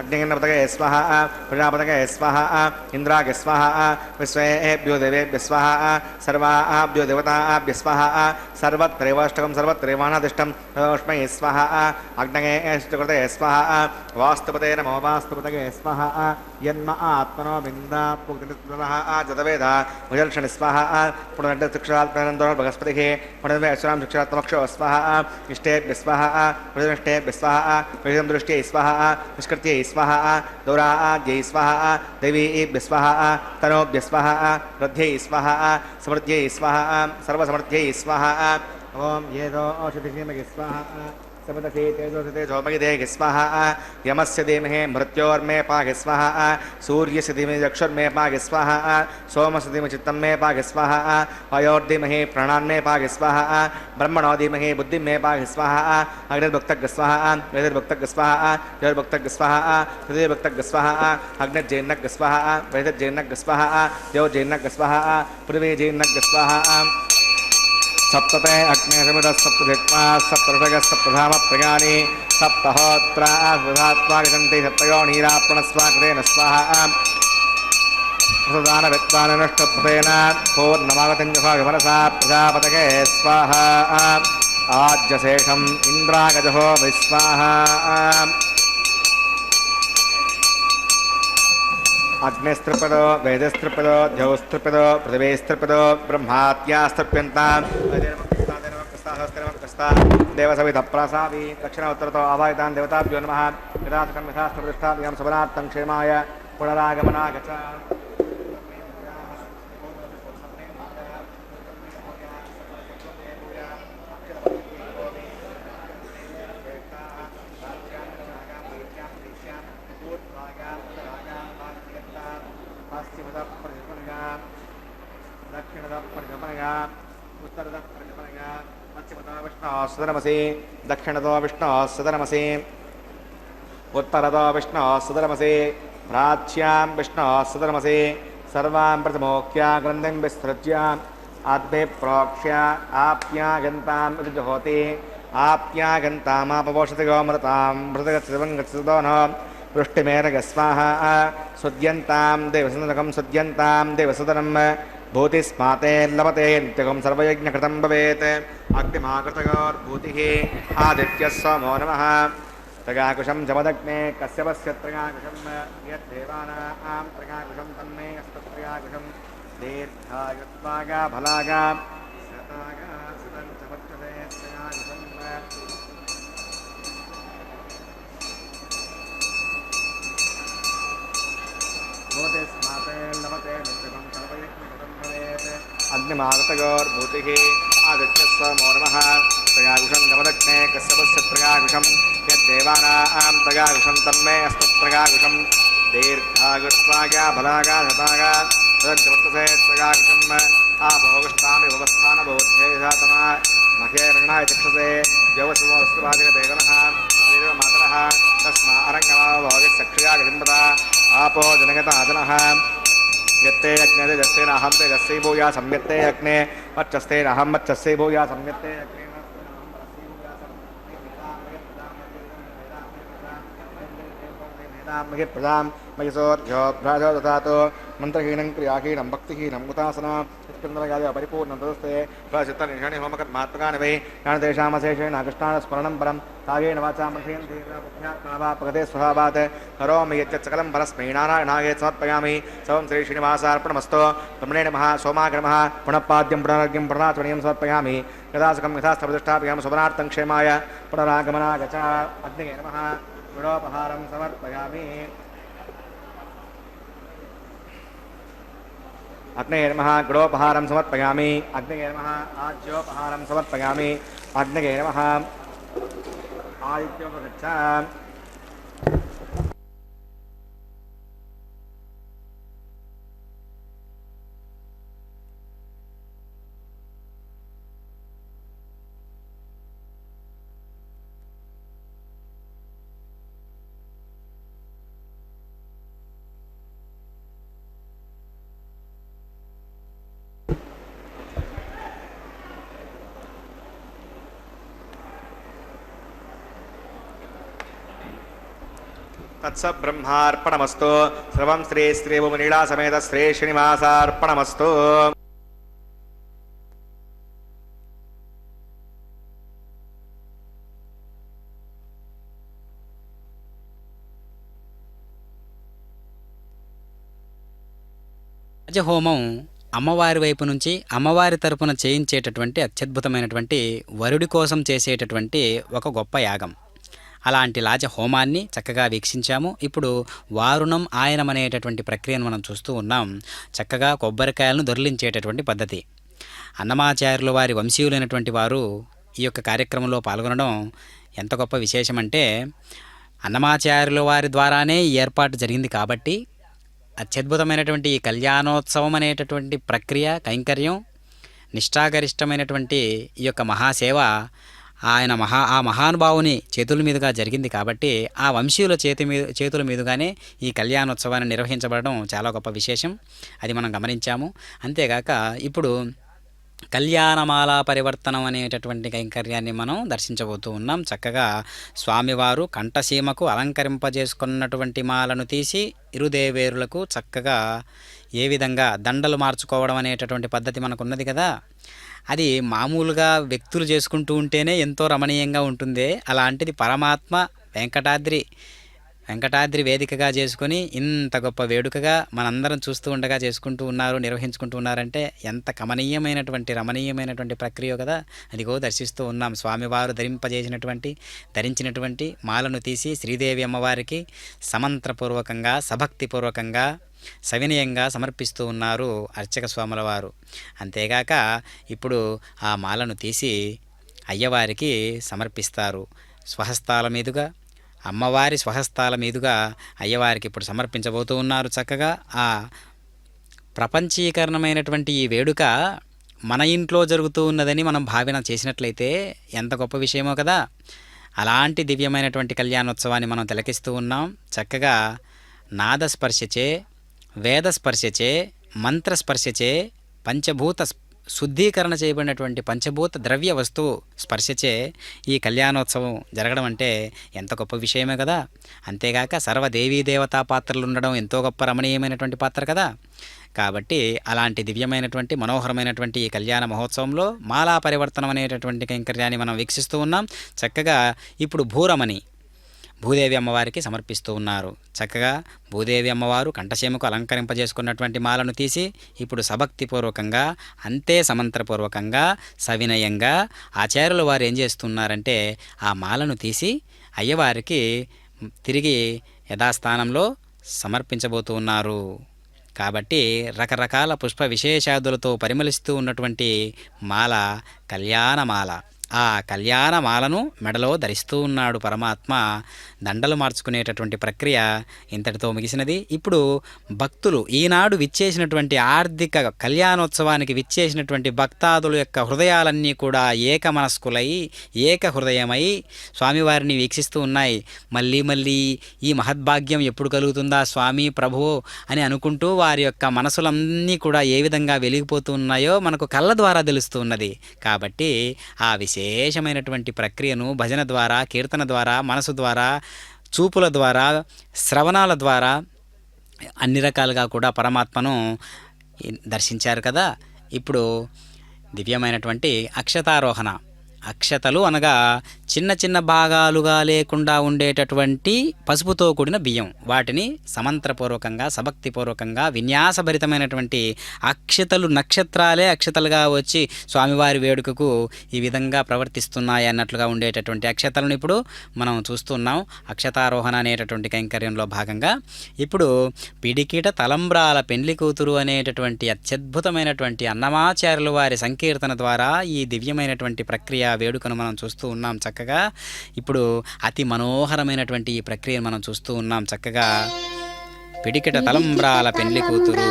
अग्नयेन्नपतये स्वाहा प्रजापतये स्वाहा इन्द्राय स्वाहा विश्वेभ्यो देवेभ्यः स्वाहा सर्वाभ्यो देवताभ्यः स्वाहा सर्वत्रैवाष्टकं सर्वत्रैवानादिष्टं तदोष्मै स्वाहा अग्नये कृते स्वाहा वास्तुपते नमो वास्तुपतये स्वाहा यन्म आत्मनो बिन्दा पुक्तिनिस्वः जतवेद भुजलक्षणि स्वाहा पुनर्दक्षात्मनन्दो बृहस्पतिः पुनर्वेश्वरां शिक्षात्मक्षो स्वाहा इष्टेभ्यः स्वाहा प्रतिष्ठेभ्यः स्वाहा विषयं दृष्ट्यै स्वाहा निष्कृत्यै स्वाहा दौराद्यै स्वाहा देवीभ्यः स्वाहा तनोभ्यः स्वाहा वृद्ध्यै स्वाहा समृद्ध्यै स्वाहा सर्वसमृद्ध्यै स्वाहा ओं येदो औषधिमगे स्वाहा समिदसि तेजोसि तेजोमयि देहि स्वाहा यमस्य धीमहि मृत्योर्मे पाहि स्वाहा सूर्यस्य धीमहि चक्षुर्मे पाहि स्वाहा सोमस्य धीमहि चित्तं मे पाहि स्वाहा वायोर्धीमहि प्राणान्मे पाहि स्वाहा ब्रह्मणो धीमहि बुद्धिं मे पाहि स्वाहा अग्निर्भक्तग् स्वाहा वेदिर्भक्तग् स्वाहा ज्योतिर्भक्तग् स्वाहा हृदयभक्तग् स्वाहा अग्निर्जैर्नग् स्वाहा वेदिर्जैर्नग् स्वाहा ज्योतिर्जैर्नग् स्वाहा पृथिवीजैर्नग् स्वाहा सप्तते अग्ने समितः सप्तधिक्वा सप्तऋषगः सप्तधाम प्रयाणि सप्तहोत्रा सुधात्वा गच्छन्ति सप्तयोनीरापणस्वाकृतेन स्वाहा प्रदानविद्वाननष्टभृतेन पूर्णमागतञ्जभागमनसा प्रजापतये स्वाहा आज्यशेषम् इन्द्रागजहो विस्वाहा अग्निस्त्रिपदो वेदस्त्रिपदो द्यौस्त्रिपदो पृथिवीस्त्रिपदो ब्रह्मात्यास्तृप्यन्ताम् देवसविधप्रासावि दक्षिणोत्तरतो आवाहितान् देवताभ्यो नमः यथासकर्मशास्त्रप्रतिष्ठाभ्यां सुबलार्थं क्षेमाय पुनरागमनागच सुदरमसि दक्षिणतो विष्णुः सुदरमसि उत्तरतो विष्णुः सुदरमसि प्राच्यां विष्णुः सुदरमसि सर्वां प्रथमोक्त्या ग्रन्थिं विस्तृत्य आद्भे प्रोक्ष्य आप्यागन्तां जुहोति आप्यागन्तामापपोषति गोमृतां मृतगच्छिवङ्गच्छितो न वृष्टिमेरगस्वाहा सुद्यन्तां देवसुन्दकं सुद्यन्तां देवसुदनं भूतिस्माते लभते नित्यकं सर्वयज्ञकृतं भवेत् अग्निमाकृतयोर्भूतिः आदित्यः सोमो नमः त्रयाकुशं जमदग्ने कश्यपस्य त्रयाकुशं यद्देवानां त्रयाकुशं तन्मे अस्तत्रयाकुशं दीर्घायुत्वागा फलागा शतागा सुतं च वर्तते त्रयाकुशं भूतिस्माते लभते नित्यकं सर्वयज्ञकृतं भवेत् अग्निमागतयोर्भूतिः आदित्यः सोमो नमः त्रयाकुशं जमदग्ने कश्यपस्य त्रयाकुशं यद्देवानां त्रयाकुशं तन्मे अस्तत्रयाकुशं दीर्घायुष्वागा फलागा शतागा तदञ्चवर्तसे त्रयाकुशम् आभोगष्टामि भवस्थानभूत्यैधातमा महेरणाय चक्षसे यवसुवस्तुवादिकदेवनः देवमातरः तस्मा अरङ्गमाभोगिसक्षयागसिम्बता आपो जनगता जनः यत्ते अग्ने तेजस्तेन अहं तेजस्वी भूया सम्यत्ते अग्ने वच्चस्तेन अहं वच्चस्वी भूया सम्यत्ते अग्ने प्रजां मयसोर्घ्यो भ्राजो ददातु मन्त्रहीनं क्रियाहीनं भक्तिहीनं उतासना यत्कन्दरगाय परिपूर्णं तदस्ते प्रचित्तनिषाणि होमकर्मात्मकानि वै ज्ञानतेषामशेषेण कृष्णानुस्मरणं परं कायेन वाचा मनसेन्द्रियेण प्रगते स्वभावात् करोमि यच्चकलं परस्मै नारायणाय समर्पयामि सर्वं श्री श्रीनिवासार्पणमस्तु ब्रह्मणे नमः सोमाय नमः पुनः पाद्यं पुनरर्घ्यं पुनरात्मनीयं समर्पयामि यदासकं यथास्थप्रतिष्ठाभ्यां सुबलार्थं क्षेमाय पुनरागमनाय च अग्नये नमः गुणोपहारं समर्पयामि अग्नये नमः गुणोपहारं समर्पयामि अग्नये नमः आज्योपहारं समर्पयामि अग्नये नमः आदित्योपगच्छ तत्सब्रह्मार्पणमस्तु सर्वं श्री श्रीभुवनीला समेत श्री श्रीनिवासार्पणमस्तु రాజహోమం అమ్మవారి వైపు నుంచి అమ్మవారి తరపున చేయించేటటువంటి అత్యద్భుతమైనటువంటి వరుడి కోసం చేసేటటువంటి ఒక గొప్ప యాగం. అలాంటి లాజ హోమాన్ని చక్కగా వీక్షించాము. ఇప్పుడు వారుణం ఆయనం అనేటటువంటి ప్రక్రియను మనం చూస్తూ ఉన్నాం. చక్కగా కొబ్బరికాయలను దొర్లించేటటువంటి పద్ధతి. అన్నమాచార్యుల వారి వంశీయులైనటువంటి వారు ఈ యొక్క కార్యక్రమంలో పాల్గొనడం ఎంత గొప్ప విశేషం అంటే అన్నమాచార్యుల వారి ద్వారానే ఈ ఏర్పాటు జరిగింది కాబట్టి అత్యద్భుతమైనటువంటి ఈ కళ్యాణోత్సవం అనేటటువంటి ప్రక్రియ కైంకర్యం నిష్ఠాగరిష్టమైనటువంటి ఈ యొక్క మహాసేవ ఆ మహానుభావుని చేతుల మీదుగా జరిగింది కాబట్టి ఆ వంశీయుల చేతుల మీదుగానే ఈ కళ్యాణోత్సవాన్ని నిర్వహించబడడం చాలా గొప్ప విశేషం. అది మనం గమనించాము. అంతేగాక ఇప్పుడు కళ్యాణమాల పరివర్తనం అనేటటువంటి కైంకర్యాన్ని మనం దర్శించబోతూ ఉన్నాం. చక్కగా స్వామివారు కంఠసీమకు అలంకరింపజేసుకున్నటువంటి మాలను తీసి ఇరుదేవేరులకు చక్కగా ఏ విధంగా దండలు మార్చుకోవడం అనేటటువంటి పద్ధతి మనకు ఉన్నది కదా, అది మామూలుగా వ్యక్తులు చేసుకుంటూ ఉంటేనే ఎంతో రమణీయంగా ఉంటుంది. అలాంటిది పరమాత్మ వెంకటాద్రి వేదికగా చేసుకొని ఇంత గొప్ప వేడుకగా మనందరం చూస్తూ ఉండగా చేసుకుంటూ ఉన్నారు, నిర్వహించుకుంటూ ఉన్నారంటే ఎంత కమనీయమైనటువంటి రమణీయమైనటువంటి ప్రక్రియ కదా. అదిగో దర్శిస్తూ ఉన్నాం. స్వామివారు ధరించినటువంటి మాలను తీసి శ్రీదేవి అమ్మవారికి సమంత్రపూర్వకంగా సభక్తిపూర్వకంగా సవినయంగా సమర్పిస్తూ ఉన్నారు అర్చక స్వాముల వారు. అంతేగాక ఇప్పుడు ఆ మాలను తీసి అయ్యవారికి సమర్పిస్తారు. స్వహస్తాల మీదుగా అమ్మవారి స్వహస్తాల మీదుగా అయ్యవారికి ఇప్పుడు సమర్పించబోతూ ఉన్నారు. చక్కగా ఆ ప్రపంచీకరణమైనటువంటి ఈ వేడుక మన ఇంట్లో జరుగుతూ ఉన్నదని మనం భావన చేసినట్లయితే ఎంత గొప్ప విషయమో కదా. అలాంటి దివ్యమైనటువంటి కళ్యాణోత్సవాన్ని మనం తిలకిస్తూ ఉన్నాం. చక్కగా నాదస్పర్శచే వేదస్పర్శచే మంత్రస్పర్శచే పంచభూత శుద్ధీకరణ చేయబడినటువంటి పంచభూత ద్రవ్య వస్తువు స్పర్శచే ఈ కళ్యాణోత్సవం జరగడం అంటే ఎంత గొప్ప విషయమే కదా. అంతేగాక సర్వదేవీ దేవతా పాత్రలు ఉండడం ఎంతో గొప్ప రమణీయమైనటువంటి పాత్ర కదా. కాబట్టి అలాంటి దివ్యమైనటువంటి మనోహరమైనటువంటి ఈ కళ్యాణ మహోత్సవంలో మాలా పరివర్తనం అనేటటువంటి కైంకర్యాన్ని మనం వీక్షిస్తూ ఉన్నాం. చక్కగా ఇప్పుడు భూదేవి అమ్మవారికి సమర్పిస్తూ ఉన్నారు. చక్కగా భూదేవి అమ్మవారు కంఠసీమకు అలంకరింపజేసుకున్నటువంటి మాలను తీసి ఇప్పుడు సభక్తిపూర్వకంగా అంతే సమంత్రపూర్వకంగా సవినయంగా ఆచార్యుల వారు ఏం చేస్తున్నారంటే ఆ మాలను తీసి అయ్యవారికి తిరిగి యథాస్థానంలో సమర్పించబోతూ ఉన్నారు. కాబట్టి రకరకాల పుష్ప విశేషాదులతో పరిమళిస్తూ ఉన్నటువంటి మాల కళ్యాణమాల. ఆ కళ్యాణమాలను మెడలో ధరిస్తూ ఉన్నాడు పరమాత్మ. దండలు మార్చుకునేటటువంటి ప్రక్రియ ఇంతటితో ముగిసినది. ఇప్పుడు భక్తులు ఈనాడు విచ్చేసినటువంటి ఆర్థిక కళ్యాణోత్సవానికి విచ్చేసినటువంటి భక్తాదుల యొక్క హృదయాలన్నీ కూడా ఏకమనస్కులై ఏకహృదయమై స్వామివారిని వీక్షిస్తూ ఉన్నాయి. మళ్ళీ మళ్ళీ ఈ మహద్భాగ్యం ఎప్పుడు కలుగుతుందా స్వామి ప్రభు అని అనుకుంటూ వారి యొక్క మనసులన్నీ కూడా ఏ విధంగా వెలిగిపోతూ ఉన్నాయో మనకు కళ్ళ ద్వారా తెలుస్తూ ఉన్నది. కాబట్టి ఆ విశేషమైనటువంటి ప్రక్రియను భజన ద్వారా, కీర్తన ద్వారా, మనసు ద్వారా, చూపుల ద్వారా, శ్రవణాల ద్వారా అన్ని రకాలుగా కూడా పరమాత్మను దర్శించారు కదా. ఇప్పుడు దివ్యమైనటువంటి అక్షతారోహణ. అక్షతలు అనగా చిన్న చిన్న భాగాలుగా లేకుండా ఉండేటటువంటి పసుపుతో కూడిన బియ్యం, వాటిని సమంత్రపూర్వకంగా సభక్తిపూర్వకంగా విన్యాసభరితమైనటువంటి అక్షతలు నక్షత్రాలే అక్షతలుగా వచ్చి స్వామివారి వేడుకకు ఈ విధంగా ప్రవర్తిస్తున్నాయి అన్నట్లుగా ఉండేటటువంటి అక్షతలను ఇప్పుడు మనం చూస్తున్నాం. అక్షతారోహణ అనేటటువంటి కైంకర్యంలో భాగంగా ఇప్పుడు పిడికిట తలంబ్రాల పెండ్లి కూతురు అనేటటువంటి అత్యద్భుతమైనటువంటి అన్నమాచార్యుల వారి సంకీర్తన ద్వారా ఈ దివ్యమైనటువంటి ప్రక్రియ వేడుకను మనం చూస్తూ ఉన్నాం. చక్కగా ఇప్పుడు అతి మనోహరమైనటువంటి ఈ ప్రక్రియను మనం చూస్తూ ఉన్నాం. చక్కగా పిడికిట తలంబ్రాల పెండ్లి కూతురు,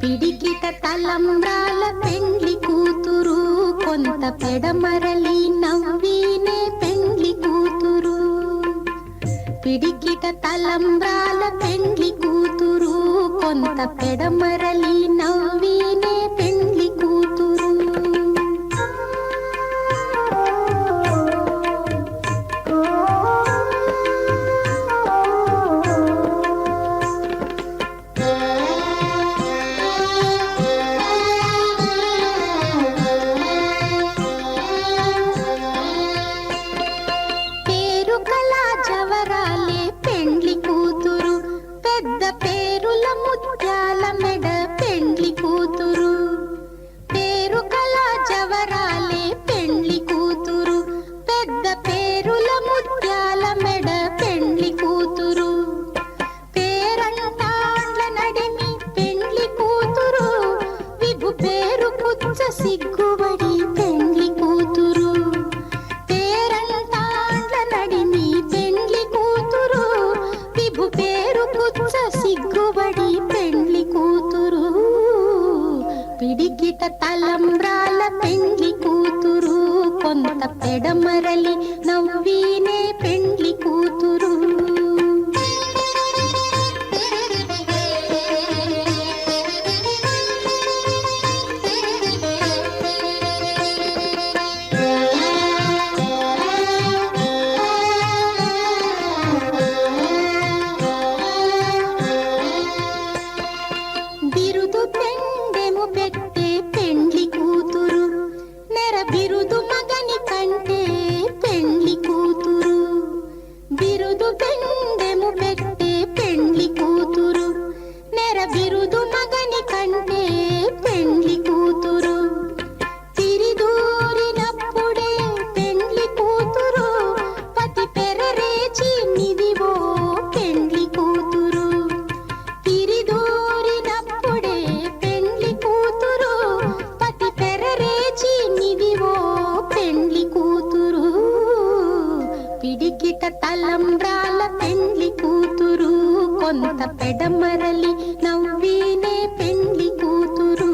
పిడికిట తలంబ్రాల పెండ్లి కూతురు, కొంత పెడమరలి నవ్వినే పెండ్లి కూతురు. పిడికిట తలంబ్రాల పెండ్లి కూతురు, కొంత పెడమరలి నవ్వినే పెండ్లి కూతురు. ముత్యాల మెడ పెండ్లి కూతురు. పిడికిట తలంబ్రాల పెండ్లి కూతురు కొంత పెడమరలి నవ్వీనే పెండ్లి కూతురు.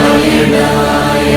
నారాయణాయ